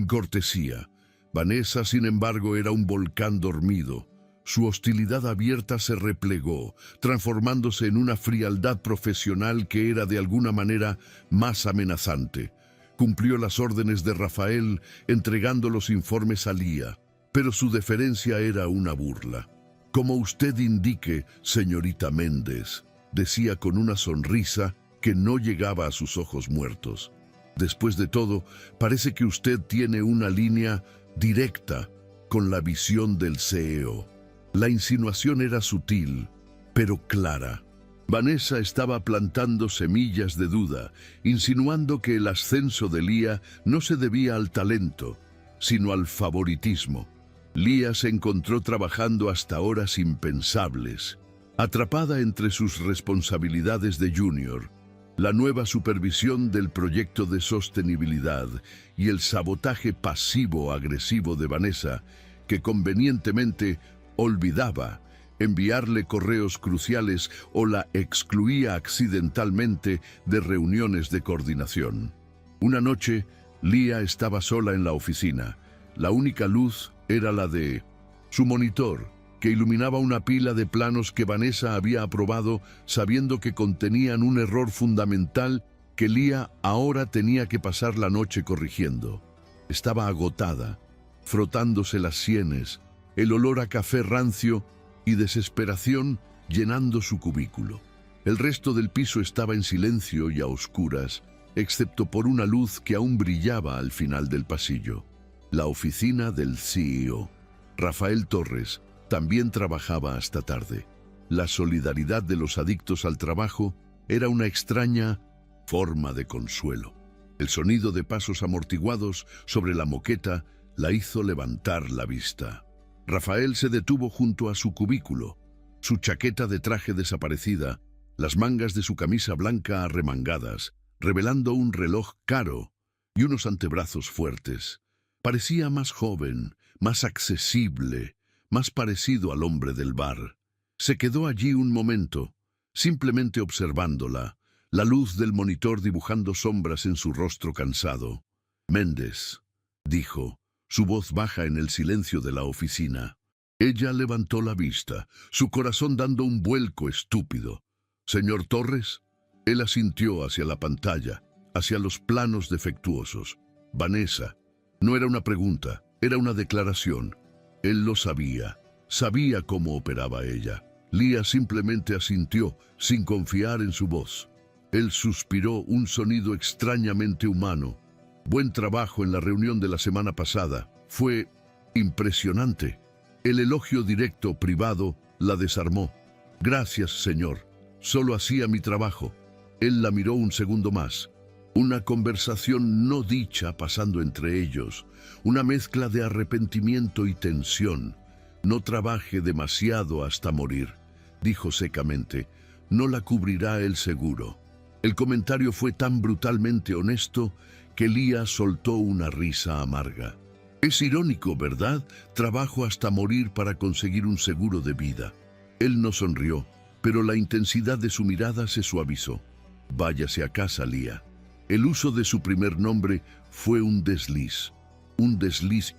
Speaker 1: cortesía. Vanessa, sin embargo, era un volcán dormido. Su hostilidad abierta se replegó, transformándose en una frialdad profesional que era de alguna manera más amenazante. Cumplió las órdenes de Rafael, entregando los informes a Lía, pero su deferencia era una burla. Como usted indique, señorita Méndez, decía con una sonrisa que no llegaba a sus ojos muertos. Después de todo, parece que usted tiene una línea directa con la visión del CEO. La insinuación era sutil, pero clara. Vanessa estaba plantando semillas de duda, insinuando que el ascenso de Lía no se debía al talento, sino al favoritismo. Lía se encontró trabajando hasta horas impensables, atrapada entre sus responsabilidades de junior, la nueva supervisión del proyecto de sostenibilidad y el sabotaje pasivo-agresivo de Vanessa, que convenientemente olvidaba enviarle correos cruciales o la excluía accidentalmente de reuniones de coordinación. Una noche, Lía estaba sola en la oficina. La única luz era la de Su monitor, que iluminaba una pila de planos que Vanessa había aprobado sabiendo que contenían un error fundamental que Lia ahora tenía que pasar la noche corrigiendo. Estaba agotada, frotándose las sienes, el olor a café rancio y desesperación llenando su cubículo. El resto del piso estaba en silencio y a oscuras, excepto por una luz que aún brillaba al final del pasillo. La oficina del CEO. Rafael Torres también trabajaba hasta tarde. La solidaridad de los adictos al trabajo era una extraña forma de consuelo. El sonido de pasos amortiguados sobre la moqueta la hizo levantar la vista. Rafael se detuvo junto a su cubículo, su chaqueta de traje desaparecida, las mangas de su camisa blanca arremangadas, revelando un reloj caro y unos antebrazos fuertes. Parecía más joven, más accesible, más parecido al hombre del bar. Se quedó allí un momento, simplemente observándola, la luz del monitor dibujando sombras en su rostro cansado. «Méndez», dijo, su voz baja en el silencio de la oficina. Ella levantó la vista, su corazón dando un vuelco estúpido. «¿Señor Torres?» Él asintió hacia la pantalla, hacia los planos defectuosos. «Vanessa». No era una pregunta, era una declaración. Él lo sabía, sabía cómo operaba ella. Lia simplemente asintió, sin confiar en su voz. Él suspiró un sonido extrañamente humano. «Buen trabajo en la reunión de la semana pasada. Fue impresionante». El elogio directo, privado, la desarmó. «Gracias, señor. Solo hacía mi trabajo». Él la miró un segundo más. Una conversación no dicha pasando entre ellos, una mezcla de arrepentimiento y tensión. «No trabaje demasiado hasta morir», dijo secamente. «No la cubrirá el seguro». El comentario fue tan brutalmente honesto que Lia soltó una risa amarga. Es irónico, ¿verdad? Trabajo hasta morir para conseguir un seguro de vida. Él no sonrió, pero la intensidad de su mirada se suavizó. «Váyase a casa, Lia». El uso de su primer nombre fue un desliz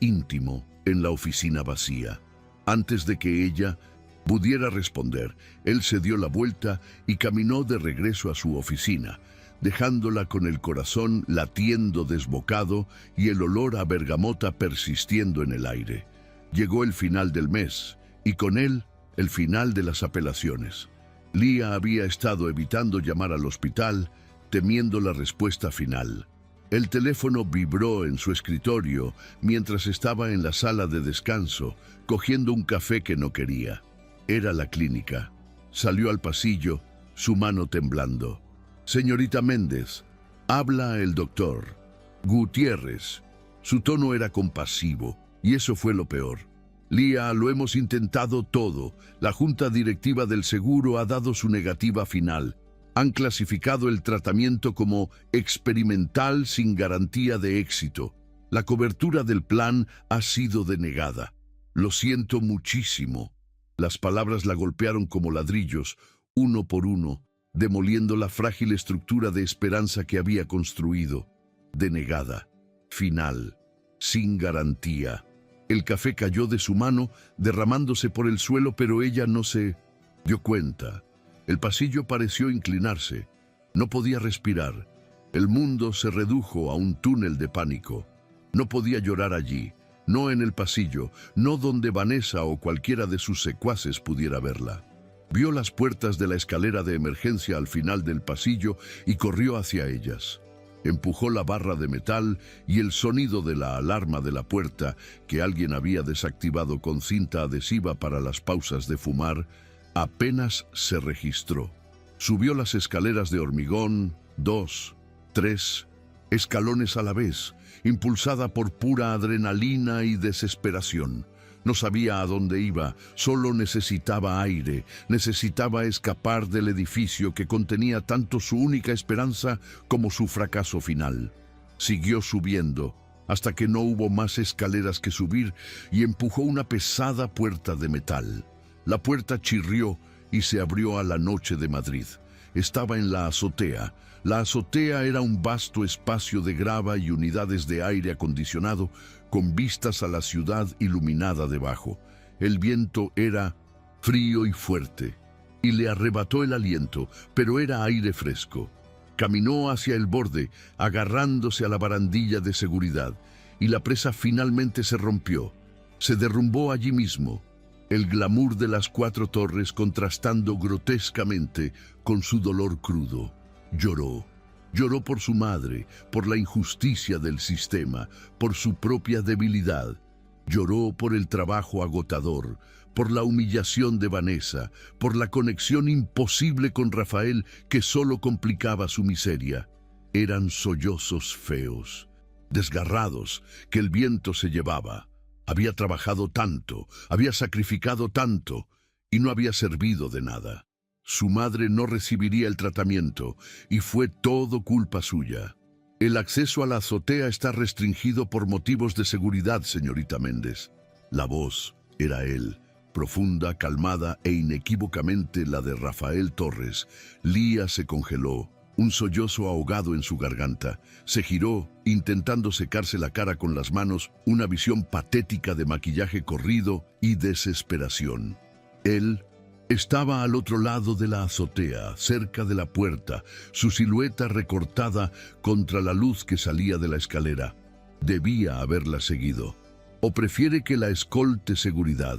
Speaker 1: íntimo en la oficina vacía. Antes de que ella pudiera responder, él se dio la vuelta y caminó de regreso a su oficina, dejándola con el corazón latiendo desbocado y el olor a bergamota persistiendo en el aire. Llegó el final del mes, y con él el final de las apelaciones. Lia había estado evitando llamar al hospital, temiendo la respuesta final. El teléfono vibró en su escritorio mientras estaba en la sala de descanso, cogiendo un café que no quería. Era la clínica. Salió al pasillo, su mano temblando. «Señorita Méndez, habla el doctor Gutiérrez». Su tono era compasivo, y eso fue lo peor. «Lia, lo hemos intentado todo. La junta directiva del seguro ha dado su negativa final. Han clasificado el tratamiento como experimental sin garantía de éxito. La cobertura del plan ha sido denegada. Lo siento muchísimo». Las palabras la golpearon como ladrillos, uno por uno, demoliendo la frágil estructura de esperanza que había construido. Denegada, final, sin garantía. El café cayó de su mano, derramándose por el suelo, pero ella no se dio cuenta. El pasillo pareció inclinarse. No podía respirar. El mundo se redujo a un túnel de pánico. No podía llorar allí, no en el pasillo, no donde Vanessa o cualquiera de sus secuaces pudiera verla. Vio las puertas de la escalera de emergencia al final del pasillo y corrió hacia ellas. Empujó la barra de metal y el sonido de la alarma de la puerta, que alguien había desactivado con cinta adhesiva para las pausas de fumar, apenas se registró. Subió las escaleras de hormigón, 2, 3 escalones a la vez, impulsada por pura adrenalina y desesperación. No sabía a dónde iba, solo necesitaba aire, necesitaba escapar del edificio que contenía tanto su única esperanza como su fracaso final. Siguió subiendo, hasta que no hubo más escaleras que subir, y empujó una pesada puerta de metal. La puerta chirrió y se abrió a la noche de Madrid. Estaba en la azotea. La azotea era un vasto espacio de grava y unidades de aire acondicionado con vistas a la ciudad iluminada debajo. El viento era frío y fuerte, y le arrebató el aliento, pero era aire fresco. Caminó hacia el borde, agarrándose a la barandilla de seguridad, y la presa finalmente se rompió. Se derrumbó allí mismo, el glamour de las 4 torres contrastando grotescamente con su dolor crudo. Lloró. Lloró por su madre, por la injusticia del sistema, por su propia debilidad. Lloró por el trabajo agotador, por la humillación de Vanessa, por la conexión imposible con Rafael que solo complicaba su miseria. Eran sollozos feos, desgarrados, que el viento se llevaba. Había trabajado tanto, había sacrificado tanto, y no había servido de nada. Su madre no recibiría el tratamiento, y fue todo culpa suya. El acceso a la azotea está restringido por motivos de seguridad, señorita Méndez. La voz era él, profunda, calmada e inequívocamente la de Rafael Torres. Lía se congeló, un sollozo ahogado en su garganta. Se giró, intentando secarse la cara con las manos, una visión patética de maquillaje corrido y desesperación. Él estaba al otro lado de la azotea, cerca de la puerta, su silueta recortada contra la luz que salía de la escalera. Debía haberla seguido. ¿O prefiere que la escolte seguridad?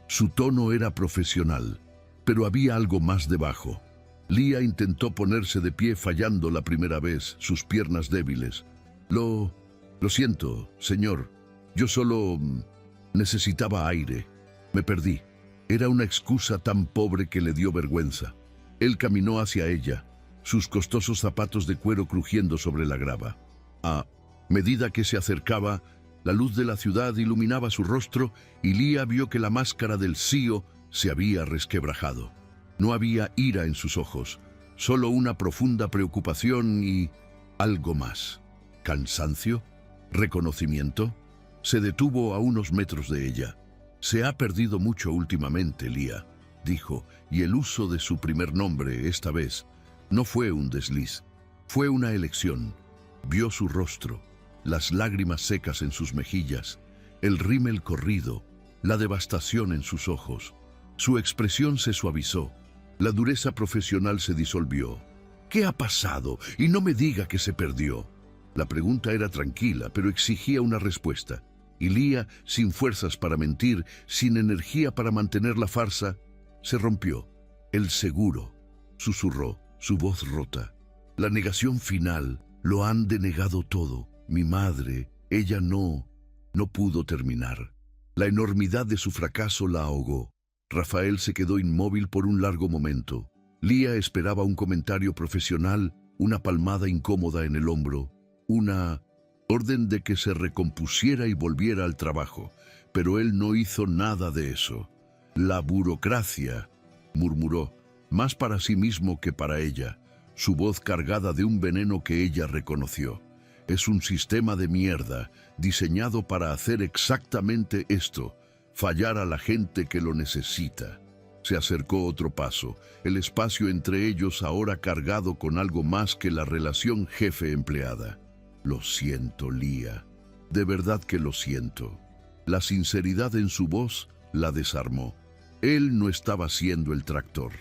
Speaker 1: Su tono era profesional, pero había algo más debajo. Lía intentó ponerse de pie fallando la primera vez, sus piernas débiles. Lo siento, señor. Yo solo necesitaba aire. Me perdí. Era una excusa tan pobre que le dio vergüenza. Él caminó hacia ella, sus costosos zapatos de cuero crujiendo sobre la grava. A medida que se acercaba, la luz de la ciudad iluminaba su rostro y Lía vio que la máscara del CEO se había resquebrajado. No había ira en sus ojos, solo una profunda preocupación y algo más. ¿Cansancio? ¿Reconocimiento? Se detuvo a unos metros de ella. «Se ha perdido mucho últimamente, Lía», dijo, y el uso de su primer nombre, esta vez, no fue un desliz, fue una elección. Vio su rostro, las lágrimas secas en sus mejillas, el rímel corrido, la devastación en sus ojos. Su expresión se suavizó, la dureza profesional se disolvió. «¿Qué ha pasado? Y no me diga que se perdió». La pregunta era tranquila, pero exigía una respuesta. Y Lía, sin fuerzas para mentir, sin energía para mantener la farsa, se rompió. «El seguro», susurró, su voz rota. «La negación final, lo han denegado todo. Mi madre, ella no pudo terminar». La enormidad de su fracaso la ahogó. Rafael se quedó inmóvil por un largo momento. Lía esperaba un comentario profesional, una palmada incómoda en el hombro, una orden de que se recompusiera y volviera al trabajo, pero él no hizo nada de eso. «La burocracia», murmuró, más para sí mismo que para ella, su voz cargada de un veneno que ella reconoció. «Es un sistema de mierda, diseñado para hacer exactamente esto, fallar a la gente que lo necesita». Se acercó otro paso, el espacio entre ellos ahora cargado con algo más que la relación jefe-empleada. «Lo siento, Lía. De verdad que lo siento». La sinceridad en su voz la desarmó. Él no estaba siendo el tractor.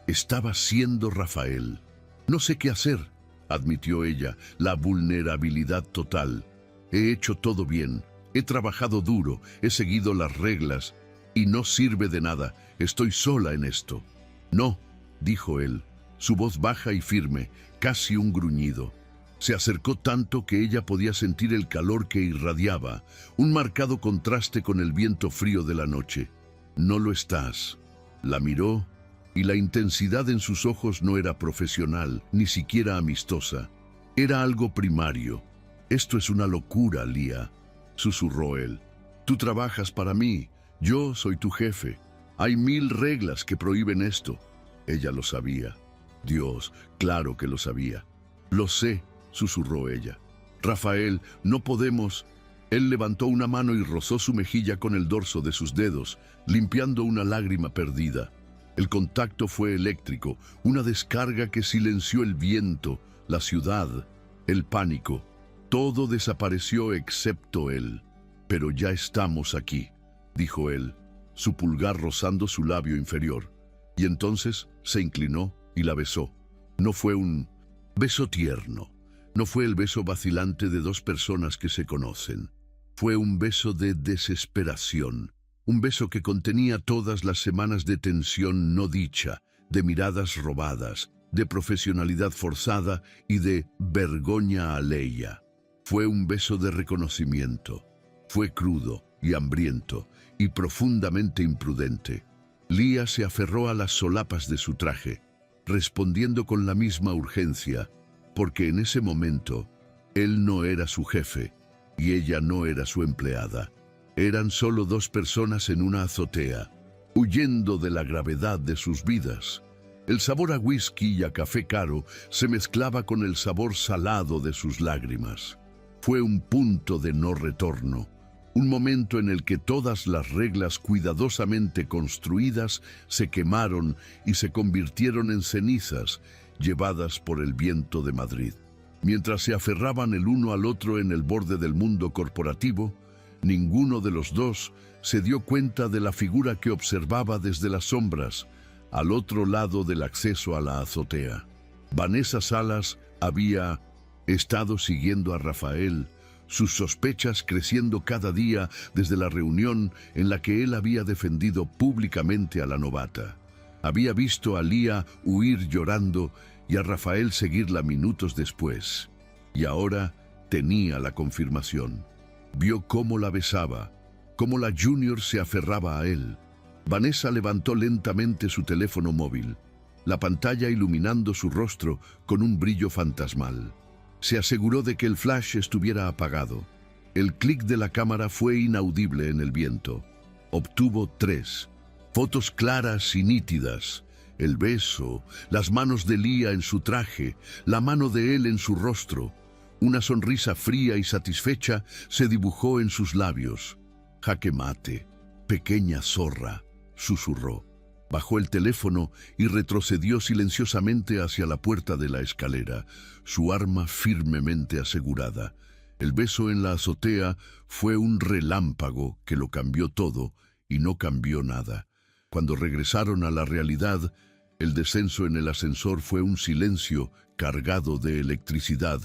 Speaker 1: Estaba siendo Rafael. «No sé qué hacer», admitió ella, la vulnerabilidad total. «He hecho todo bien. He trabajado duro. He seguido las reglas. Y no sirve de nada. Estoy sola en esto». «No», dijo él, su voz baja y firme, casi un gruñido. Se acercó tanto que ella podía sentir el calor que irradiaba, un marcado contraste con el viento frío de la noche. «No lo estás». La miró y la intensidad en sus ojos no era profesional, ni siquiera amistosa. Era algo primario. «Esto es una locura, Lía», susurró él. «Tú trabajas para mí, yo soy tu jefe. Hay 1000 reglas que prohíben esto». Ella lo sabía. Dios, claro que lo sabía. «Lo sé», susurró ella. «Rafael, no podemos». Él levantó una mano y rozó su mejilla con el dorso de sus dedos, limpiando una lágrima perdida. El contacto fue eléctrico, una descarga que silenció el viento, la ciudad, el pánico. Todo desapareció excepto él. «Pero ya estamos aquí», dijo él, su pulgar rozando su labio inferior, y entonces se inclinó y la besó. No fue un beso tierno, no fue el beso vacilante de dos personas que se conocen. Fue un beso de desesperación, un beso que contenía todas las semanas de tensión no dicha, de miradas robadas, de profesionalidad forzada y de vergoña aleya. Fue un beso de reconocimiento. Fue crudo y hambriento y profundamente imprudente. Lía se aferró a las solapas de su traje, respondiendo con la misma urgencia, porque en ese momento él no era su jefe y ella no era su empleada. Eran solo dos personas en una azotea, huyendo de la gravedad de sus vidas. El sabor a whisky y a café caro se mezclaba con el sabor salado de sus lágrimas. Fue un punto de no retorno, un momento en el que todas las reglas cuidadosamente construidas se quemaron y se convirtieron en cenizas llevadas por el viento de Madrid. Mientras se aferraban el uno al otro en el borde del mundo corporativo, ninguno de los dos se dio cuenta de la figura que observaba desde las sombras, al otro lado del acceso a la azotea. Vanessa Salas había estado siguiendo a Rafael, sus sospechas creciendo cada día desde la reunión en la que él había defendido públicamente a la novata. Había visto a Lía huir llorando y a Rafael seguirla minutos después. Y ahora tenía la confirmación. Vio cómo la besaba, cómo la Junior se aferraba a él. Vanessa levantó lentamente su teléfono móvil, la pantalla iluminando su rostro con un brillo fantasmal. Se aseguró de que el flash estuviera apagado. El clic de la cámara fue inaudible en el viento. Obtuvo 3 fotos claras y nítidas. El beso, las manos de Lía en su traje, la mano de él en su rostro. Una sonrisa fría y satisfecha se dibujó en sus labios. «Jaque mate, pequeña zorra», susurró. Bajó el teléfono y retrocedió silenciosamente hacia la puerta de la escalera, su arma firmemente asegurada. El beso en la azotea fue un relámpago que lo cambió todo y no cambió nada. Cuando regresaron a la realidad, el descenso en el ascensor fue un silencio cargado de electricidad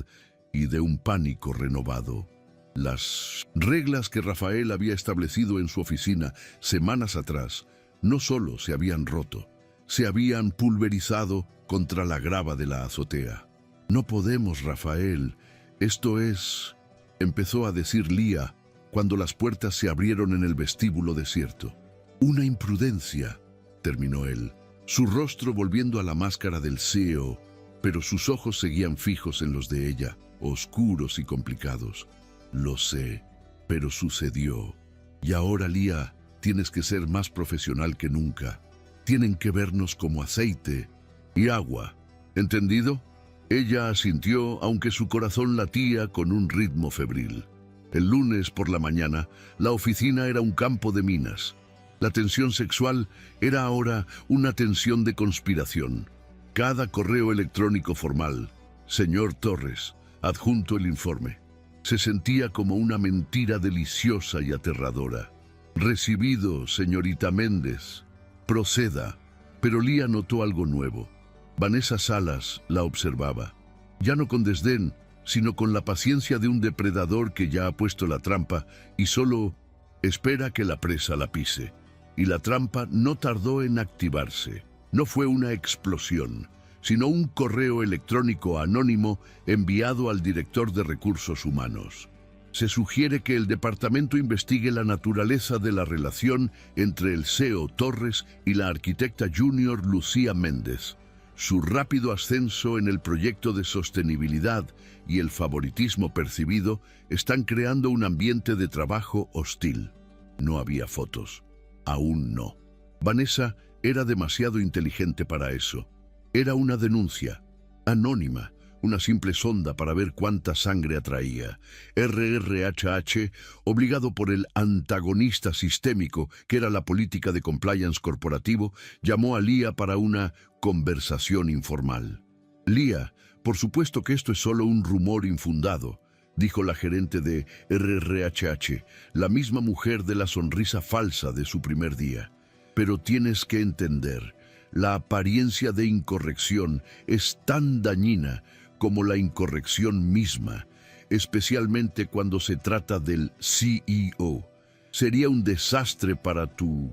Speaker 1: y de un pánico renovado. Las reglas que Rafael había establecido en su oficina semanas atrás no solo se habían roto, se habían pulverizado contra la grava de la azotea. «No podemos, Rafael, esto es...», empezó a decir Lía cuando las puertas se abrieron en el vestíbulo desierto. «Una imprudencia», terminó él, su rostro volviendo a la máscara del CEO, pero sus ojos seguían fijos en los de ella, oscuros y complicados. «Lo sé, pero sucedió. Y ahora, Lía, tienes que ser más profesional que nunca. Tienen que vernos como aceite y agua. ¿Entendido?». Ella asintió, aunque su corazón latía con un ritmo febril. El lunes por la mañana, la oficina era un campo de minas. La tensión sexual era ahora una tensión de conspiración. Cada correo electrónico formal, «Señor Torres, adjunto el informe», se sentía como una mentira deliciosa y aterradora. «Recibido, señorita Méndez. Proceda». Pero Lía notó algo nuevo. Vanessa Salas la observaba, ya no con desdén, sino con la paciencia de un depredador que ya ha puesto la trampa y solo espera que la presa la pise. Y la trampa no tardó en activarse. No fue una explosión, sino un correo electrónico anónimo enviado al director de Recursos Humanos. Se sugiere que el departamento investigue la naturaleza de la relación entre el CEO Torres y la arquitecta junior Lucía Méndez. Su rápido ascenso en el proyecto de sostenibilidad y el favoritismo percibido están creando un ambiente de trabajo hostil. No había fotos. Aún no. Vanessa era demasiado inteligente para eso. Era una denuncia, anónima, una simple sonda para ver cuánta sangre atraía. RRHH, obligado por el antagonista sistémico que era la política de compliance corporativo, llamó a Lía para una conversación informal. «Lía, por supuesto que esto es solo un rumor infundado. dijo la gerente de RRHH, la misma mujer de la sonrisa falsa de su primer día. Pero tienes que entender, la apariencia de incorrección es tan dañina como la incorrección misma, especialmente cuando se trata del CEO. Sería un desastre para tu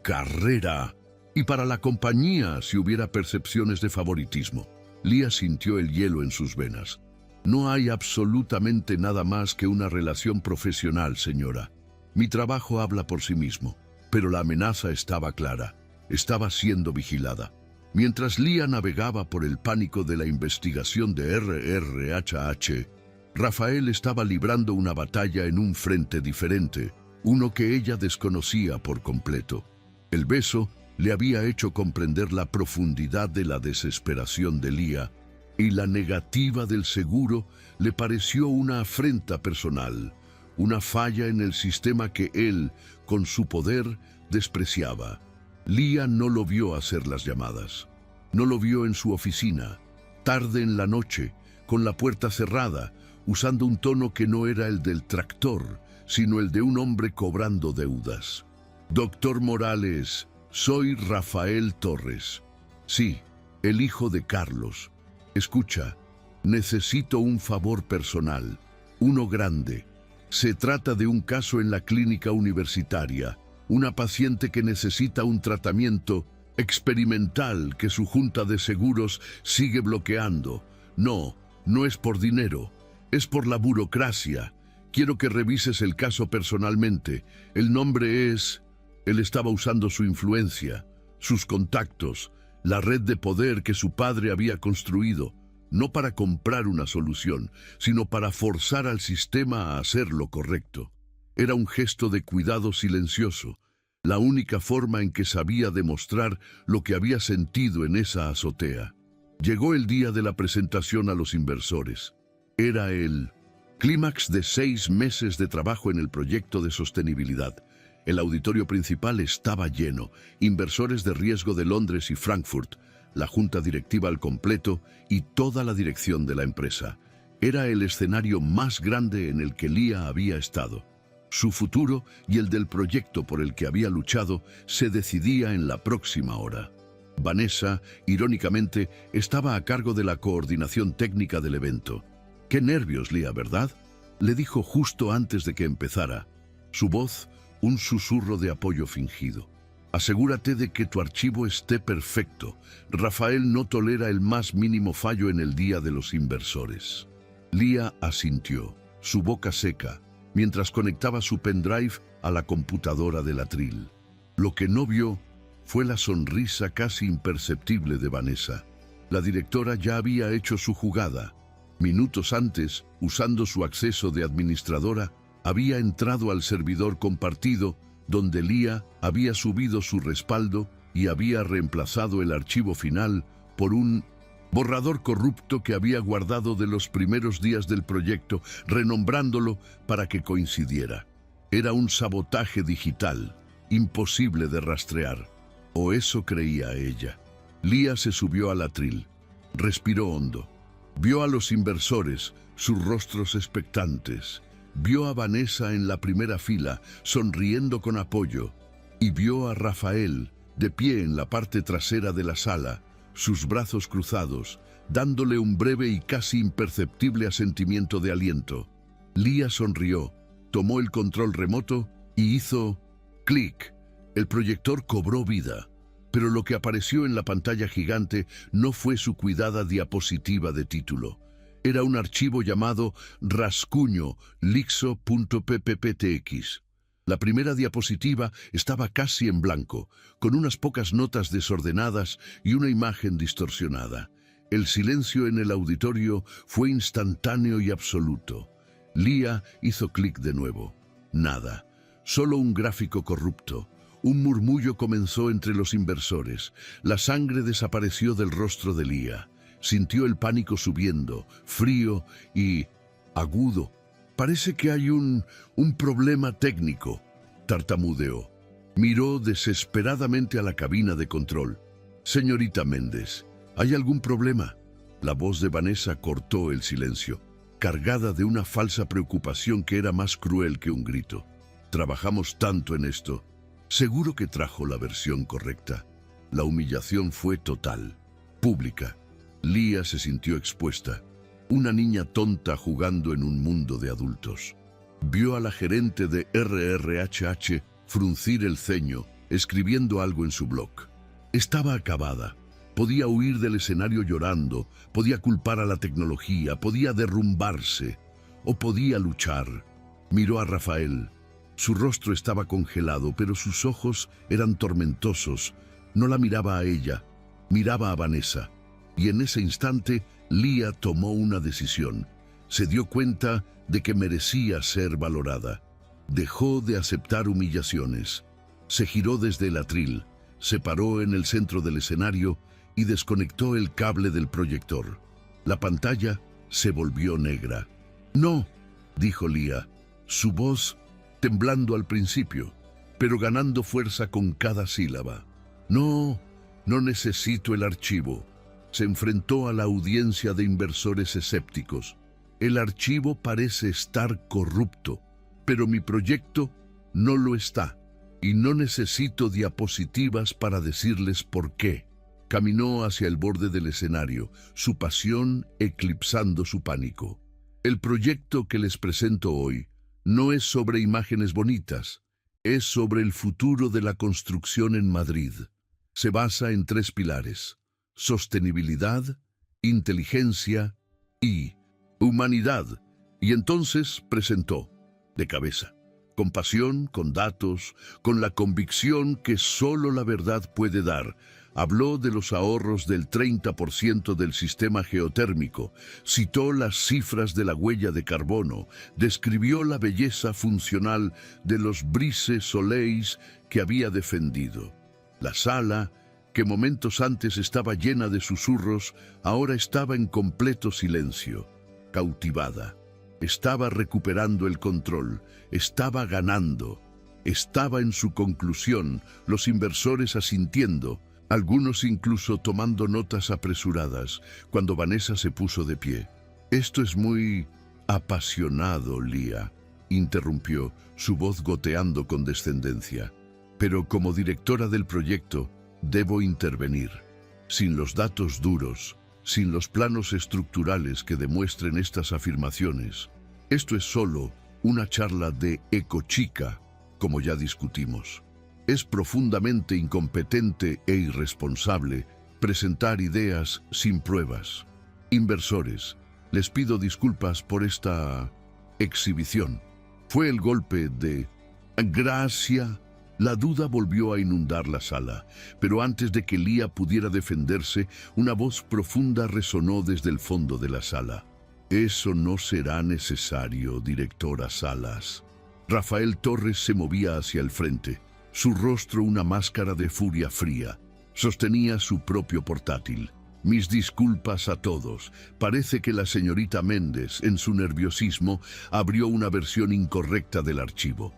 Speaker 1: carrera y para la compañía si hubiera percepciones de favoritismo. Leah sintió el hielo en sus venas. No hay absolutamente nada más que una relación profesional, señora. Mi trabajo habla por sí mismo, pero la amenaza estaba clara. Estaba siendo vigilada. Mientras Leah navegaba por el pánico de la investigación de RRHH, Rafael estaba librando una batalla en un frente diferente, uno que ella desconocía por completo. El beso le había hecho comprender la profundidad de la desesperación de Leah, y la negativa del seguro le pareció una afrenta personal, una falla en el sistema que él, con su poder, despreciaba. Leah no lo vio hacer las llamadas. No lo vio en su oficina, tarde en la noche, con la puerta cerrada, usando un tono que no era el del tractor, sino el de un hombre cobrando deudas. Doctor Morales, soy Rafael Torres. Sí, el hijo de Carlos. Escucha, necesito un favor personal, uno grande. Se trata de un caso en la clínica universitaria, una paciente que necesita un tratamiento experimental que su junta de seguros sigue bloqueando. No, no es por dinero, es por la burocracia. Quiero que revises el caso personalmente. El nombre es... Él estaba usando su influencia, sus contactos, la red de poder que su padre había construido, no para comprar una solución, sino para forzar al sistema a hacer lo correcto. Era un gesto de cuidado silencioso, la única forma en que sabía demostrar lo que había sentido en esa azotea. Llegó el día de la presentación a los inversores. Era el clímax de 6 meses de trabajo en el proyecto de sostenibilidad. El auditorio principal estaba lleno, inversores de riesgo de Londres y Frankfurt, la junta directiva al completo y toda la dirección de la empresa. Era el escenario más grande en el que Leah había estado. Su futuro y el del proyecto por el que había luchado se decidía en la próxima hora. Vanessa, irónicamente, estaba a cargo de la coordinación técnica del evento. «Qué nervios, Leah, ¿verdad?», le dijo justo antes de que empezara. Su voz, un susurro de apoyo fingido. «Asegúrate de que tu archivo esté perfecto. Rafael no tolera el más mínimo fallo en el día de los inversores». Leah asintió, su boca seca, mientras conectaba su pendrive a la computadora del atril. Lo que no vio fue la sonrisa casi imperceptible de Vanessa. La directora ya había hecho su jugada. Minutos antes, usando su acceso de administradora, había entrado al servidor compartido, donde Leah había subido su respaldo y había reemplazado el archivo final por un borrador corrupto que había guardado de los primeros días del proyecto, renombrándolo para que coincidiera. Era un sabotaje digital, imposible de rastrear. O eso creía ella. Leah se subió al atril. Respiró hondo. Vio a los inversores, sus rostros expectantes. Vio a Vanessa en la primera fila, sonriendo con apoyo. Y vio a Rafael, de pie en la parte trasera de la sala, sus brazos cruzados, dándole un breve y casi imperceptible asentimiento de aliento. Leah sonrió, tomó el control remoto y hizo clic. El proyector cobró vida, pero lo que apareció en la pantalla gigante no fue su cuidada diapositiva de título. Era un archivo llamado rascuño lixo.ppptx. La primera diapositiva estaba casi en blanco, con unas pocas notas desordenadas y una imagen distorsionada. El silencio en el auditorio fue instantáneo y absoluto. Leah hizo clic de nuevo. Nada, solo un gráfico corrupto. Un murmullo comenzó entre los inversores. La sangre desapareció del rostro de Leah. Sintió el pánico subiendo, frío y agudo. «Parece que hay un problema técnico», tartamudeó. Miró desesperadamente a la cabina de control. «Señorita Méndez, ¿hay algún problema?». La voz de Vanessa cortó el silencio. cargada de una falsa preocupación que era más cruel que un grito. Trabajamos tanto en esto. Seguro que trajo la versión correcta. La humillación fue total, pública. Leah se sintió expuesta. Una niña tonta jugando en un mundo de adultos. Vio a la gerente de RRHH fruncir el ceño, escribiendo algo en su blog. Estaba acabada. Podía huir del escenario llorando, podía culpar a la tecnología, podía derrumbarse, o podía luchar. Miró a Rafael. Su rostro estaba congelado, pero sus ojos eran tormentosos. No la miraba a ella, miraba a Vanessa. Y en ese instante, Leah tomó una decisión. Se dio cuenta de que merecía ser valorada. Dejó de aceptar humillaciones. Se giró desde el atril, se paró en el centro del escenario y desconectó el cable del proyector. La pantalla se volvió negra. «No», dijo Leah, su voz temblando al principio, pero ganando fuerza con cada sílaba. «No, no necesito el archivo». Se enfrentó a la audiencia de inversores escépticos. «El archivo parece estar corrupto, pero mi proyecto no lo está, y no necesito diapositivas para decirles por qué». Caminó hacia el borde del escenario, su pasión eclipsando su pánico. «El proyecto que les presento hoy no es sobre imágenes bonitas, es sobre el futuro de la construcción en Madrid. Se basa en 3 pilares: sostenibilidad, inteligencia y humanidad». Y entonces presentó, de cabeza, con pasión, con datos, con la convicción que solo la verdad puede dar. Habló de los ahorros del 30% del sistema geotérmico, citó las cifras de la huella de carbono, describió la belleza funcional de los Brise Soleils que había defendido. La sala, que momentos antes estaba llena de susurros, ahora estaba en completo silencio, cautivada. Estaba recuperando el control, estaba ganando, estaba en su conclusión, los inversores asintiendo, algunos incluso tomando notas apresuradas, cuando Vanessa se puso de pie. «Esto es muy apasionado, Leah», interrumpió, su voz goteando con descendencia. «Pero como directora del proyecto, debo intervenir. Sin los datos duros, sin los planos estructurales que demuestren estas afirmaciones, esto es solo una charla de ecochica, como ya discutimos. Es profundamente incompetente e irresponsable presentar ideas sin pruebas. Inversores, les pido disculpas por esta exhibición. Fue el golpe de gracia». La duda volvió a inundar la sala, pero antes de que Leah pudiera defenderse, una voz profunda resonó desde el fondo de la sala. «Eso no será necesario, directora Salas». Rafael Torres se movía hacia el frente, su rostro una máscara de furia fría. Sostenía su propio portátil. «Mis disculpas a todos. Parece que la señorita Méndez, en su nerviosismo, abrió una versión incorrecta del archivo».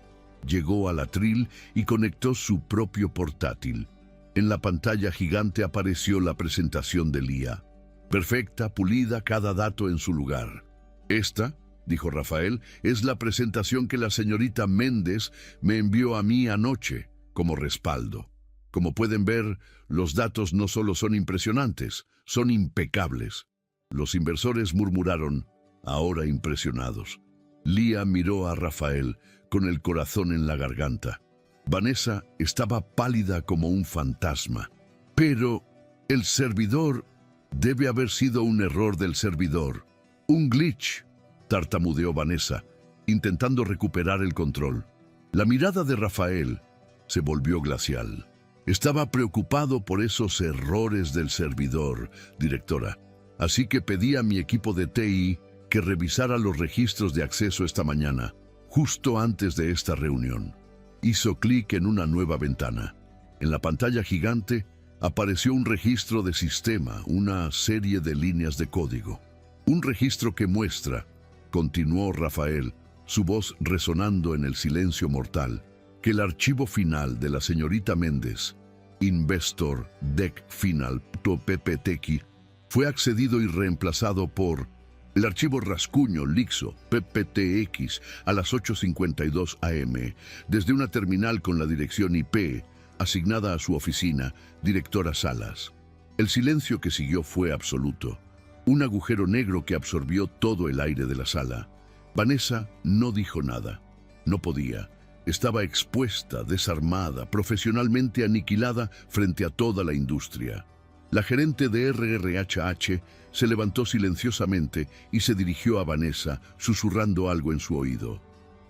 Speaker 1: Llegó al atril y conectó su propio portátil. En la pantalla gigante apareció la presentación de Leah. Perfecta, pulida, cada dato en su lugar. «Esta», dijo Rafael, «es la presentación que la señorita Méndez me envió a mí anoche, como respaldo. Como pueden ver, los datos no solo son impresionantes, son impecables». Los inversores murmuraron, ahora impresionados. Leah miró a Rafael, con el corazón en la garganta. Vanessa estaba pálida como un fantasma. «Pero el servidor debe haber sido un error del servidor. Un glitch», tartamudeó Vanessa, intentando recuperar el control. La mirada de Rafael se volvió glacial. «Estaba preocupado por esos errores del servidor, directora. Así que pedí a mi equipo de TI que revisara los registros de acceso esta mañana, justo antes de esta reunión». Hizo clic en una nueva ventana. En la pantalla gigante apareció un registro de sistema, una serie de líneas de código. «Un registro que muestra», continuó Rafael, su voz resonando en el silencio mortal, «que el archivo final de la señorita Méndez, Investor Deck Final PPTX, fue accedido y reemplazado por El archivo Rascuño Lixo PPTX a las 8:52 am, desde una terminal con la dirección IP asignada a su oficina, directora Salas. El silencio que siguió fue absoluto. Un agujero negro que absorbió todo el aire de la sala. Vanessa no dijo nada. No podía. Estaba expuesta, desarmada, profesionalmente aniquilada frente a toda la industria. La gerente de RRHH se levantó silenciosamente y se dirigió a Vanessa, susurrando algo en su oído.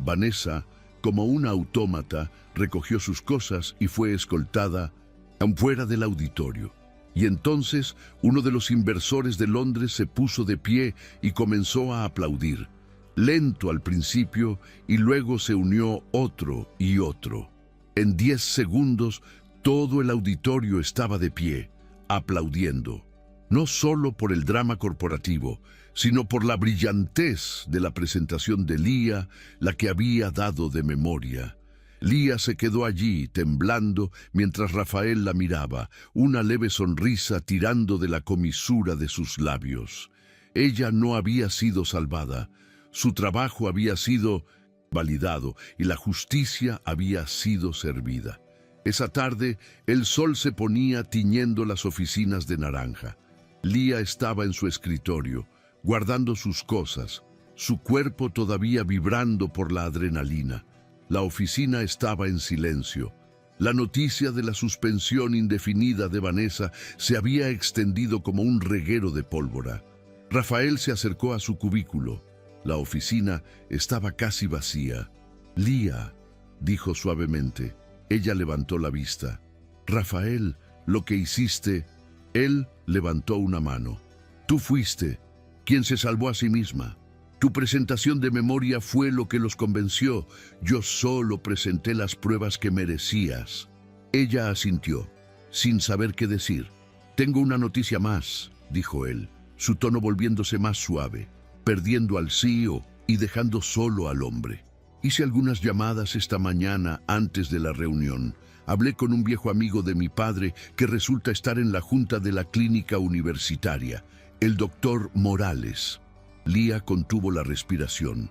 Speaker 1: Vanessa, como una autómata, recogió sus cosas y fue escoltada afuera del auditorio. Y entonces uno de los inversores de Londres se puso de pie y comenzó a aplaudir. Lento al principio y luego se unió otro y otro. En 10 segundos todo el auditorio estaba de pie, aplaudiendo, no solo por el drama corporativo, sino por la brillantez de la presentación de Lía, la que había dado de memoria. Lía se quedó allí, temblando, mientras Rafael la miraba, una leve sonrisa tirando de la comisura de sus labios. Ella no había sido salvada. Su trabajo había sido validado y la justicia había sido servida. Esa tarde, el sol se ponía tiñendo las oficinas de naranja. Lía estaba en su escritorio, guardando sus cosas, su cuerpo todavía vibrando por la adrenalina. La oficina estaba en silencio. La noticia de la suspensión indefinida de Vanessa se había extendido como un reguero de pólvora. Rafael se acercó a su cubículo. La oficina estaba casi vacía. «Lía», dijo suavemente. Ella levantó la vista. «Rafael, lo que hiciste...» Él levantó una mano. «Tú fuiste quien se salvó a sí misma. Tu presentación de memoria fue lo que los convenció. Yo solo presenté las pruebas que merecías». Ella asintió, sin saber qué decir. «Tengo una noticia más», dijo él, su tono volviéndose más suave, perdiendo al CEO y dejando solo al hombre. «Hice algunas llamadas esta mañana antes de la reunión. Hablé con un viejo amigo de mi padre que resulta estar en la junta de la clínica universitaria, el doctor Morales». Lía contuvo la respiración.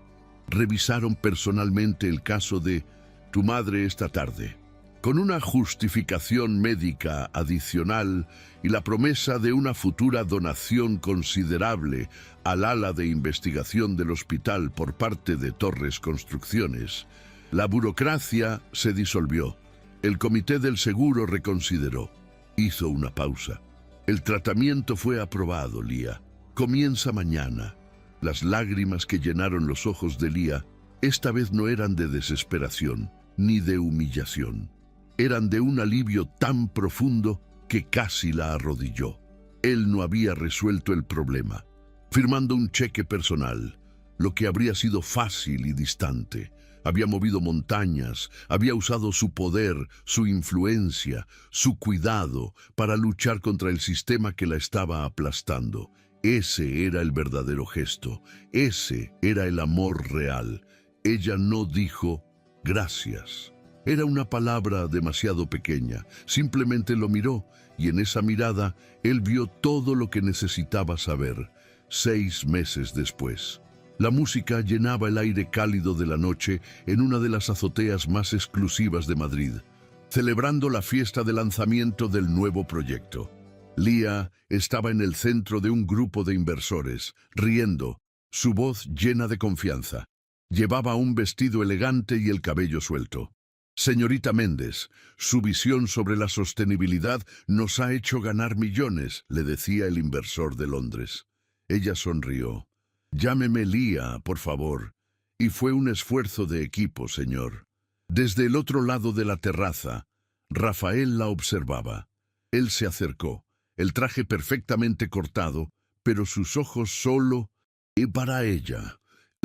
Speaker 1: «Revisaron personalmente el caso de tu madre esta tarde, con una justificación médica adicional y la promesa de una futura donación considerable al ala de investigación del hospital por parte de Torres Construcciones. La burocracia se disolvió. El comité del seguro reconsideró. Hizo una pausa. El tratamiento fue aprobado, Lía. Comienza mañana». Las lágrimas que llenaron los ojos de Lía esta vez no eran de desesperación ni de humillación. Eran de un alivio tan profundo que casi la arrodilló. Él no había resuelto el problema, firmando un cheque personal, lo que habría sido fácil y distante. Había movido montañas, había usado su poder, su influencia, su cuidado para luchar contra el sistema que la estaba aplastando. Ese era el verdadero gesto, ese era el amor real. Ella no dijo gracias. Era una palabra demasiado pequeña, simplemente lo miró y en esa mirada él vio todo lo que necesitaba saber. 6 meses después. La música llenaba el aire cálido de la noche en una de las azoteas más exclusivas de Madrid, celebrando la fiesta de lanzamiento del nuevo proyecto. Lía estaba en el centro de un grupo de inversores, riendo, su voz llena de confianza. Llevaba un vestido elegante y el cabello suelto. «Señorita Méndez, su visión sobre la sostenibilidad nos ha hecho ganar millones», le decía el inversor de Londres. Ella sonrió. «Llámeme Lía, por favor». Y fue un esfuerzo de equipo, señor. Desde el otro lado de la terraza, Rafael la observaba. Él se acercó, el traje perfectamente cortado, pero sus ojos solo y para ella.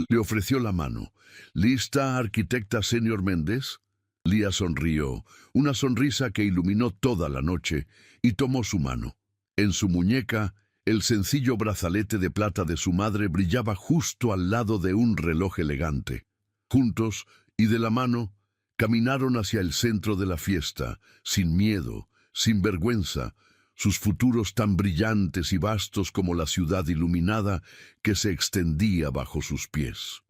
Speaker 1: Le ofreció la mano. «¿Lista, arquitecta señor Méndez?» Lía sonrió, una sonrisa que iluminó toda la noche, y tomó su mano. En su muñeca, el sencillo brazalete de plata de su madre brillaba justo al lado de un reloj elegante. Juntos, y de la mano, caminaron hacia el centro de la fiesta, sin miedo, sin vergüenza, sus futuros tan brillantes y vastos como la ciudad iluminada que se extendía bajo sus pies.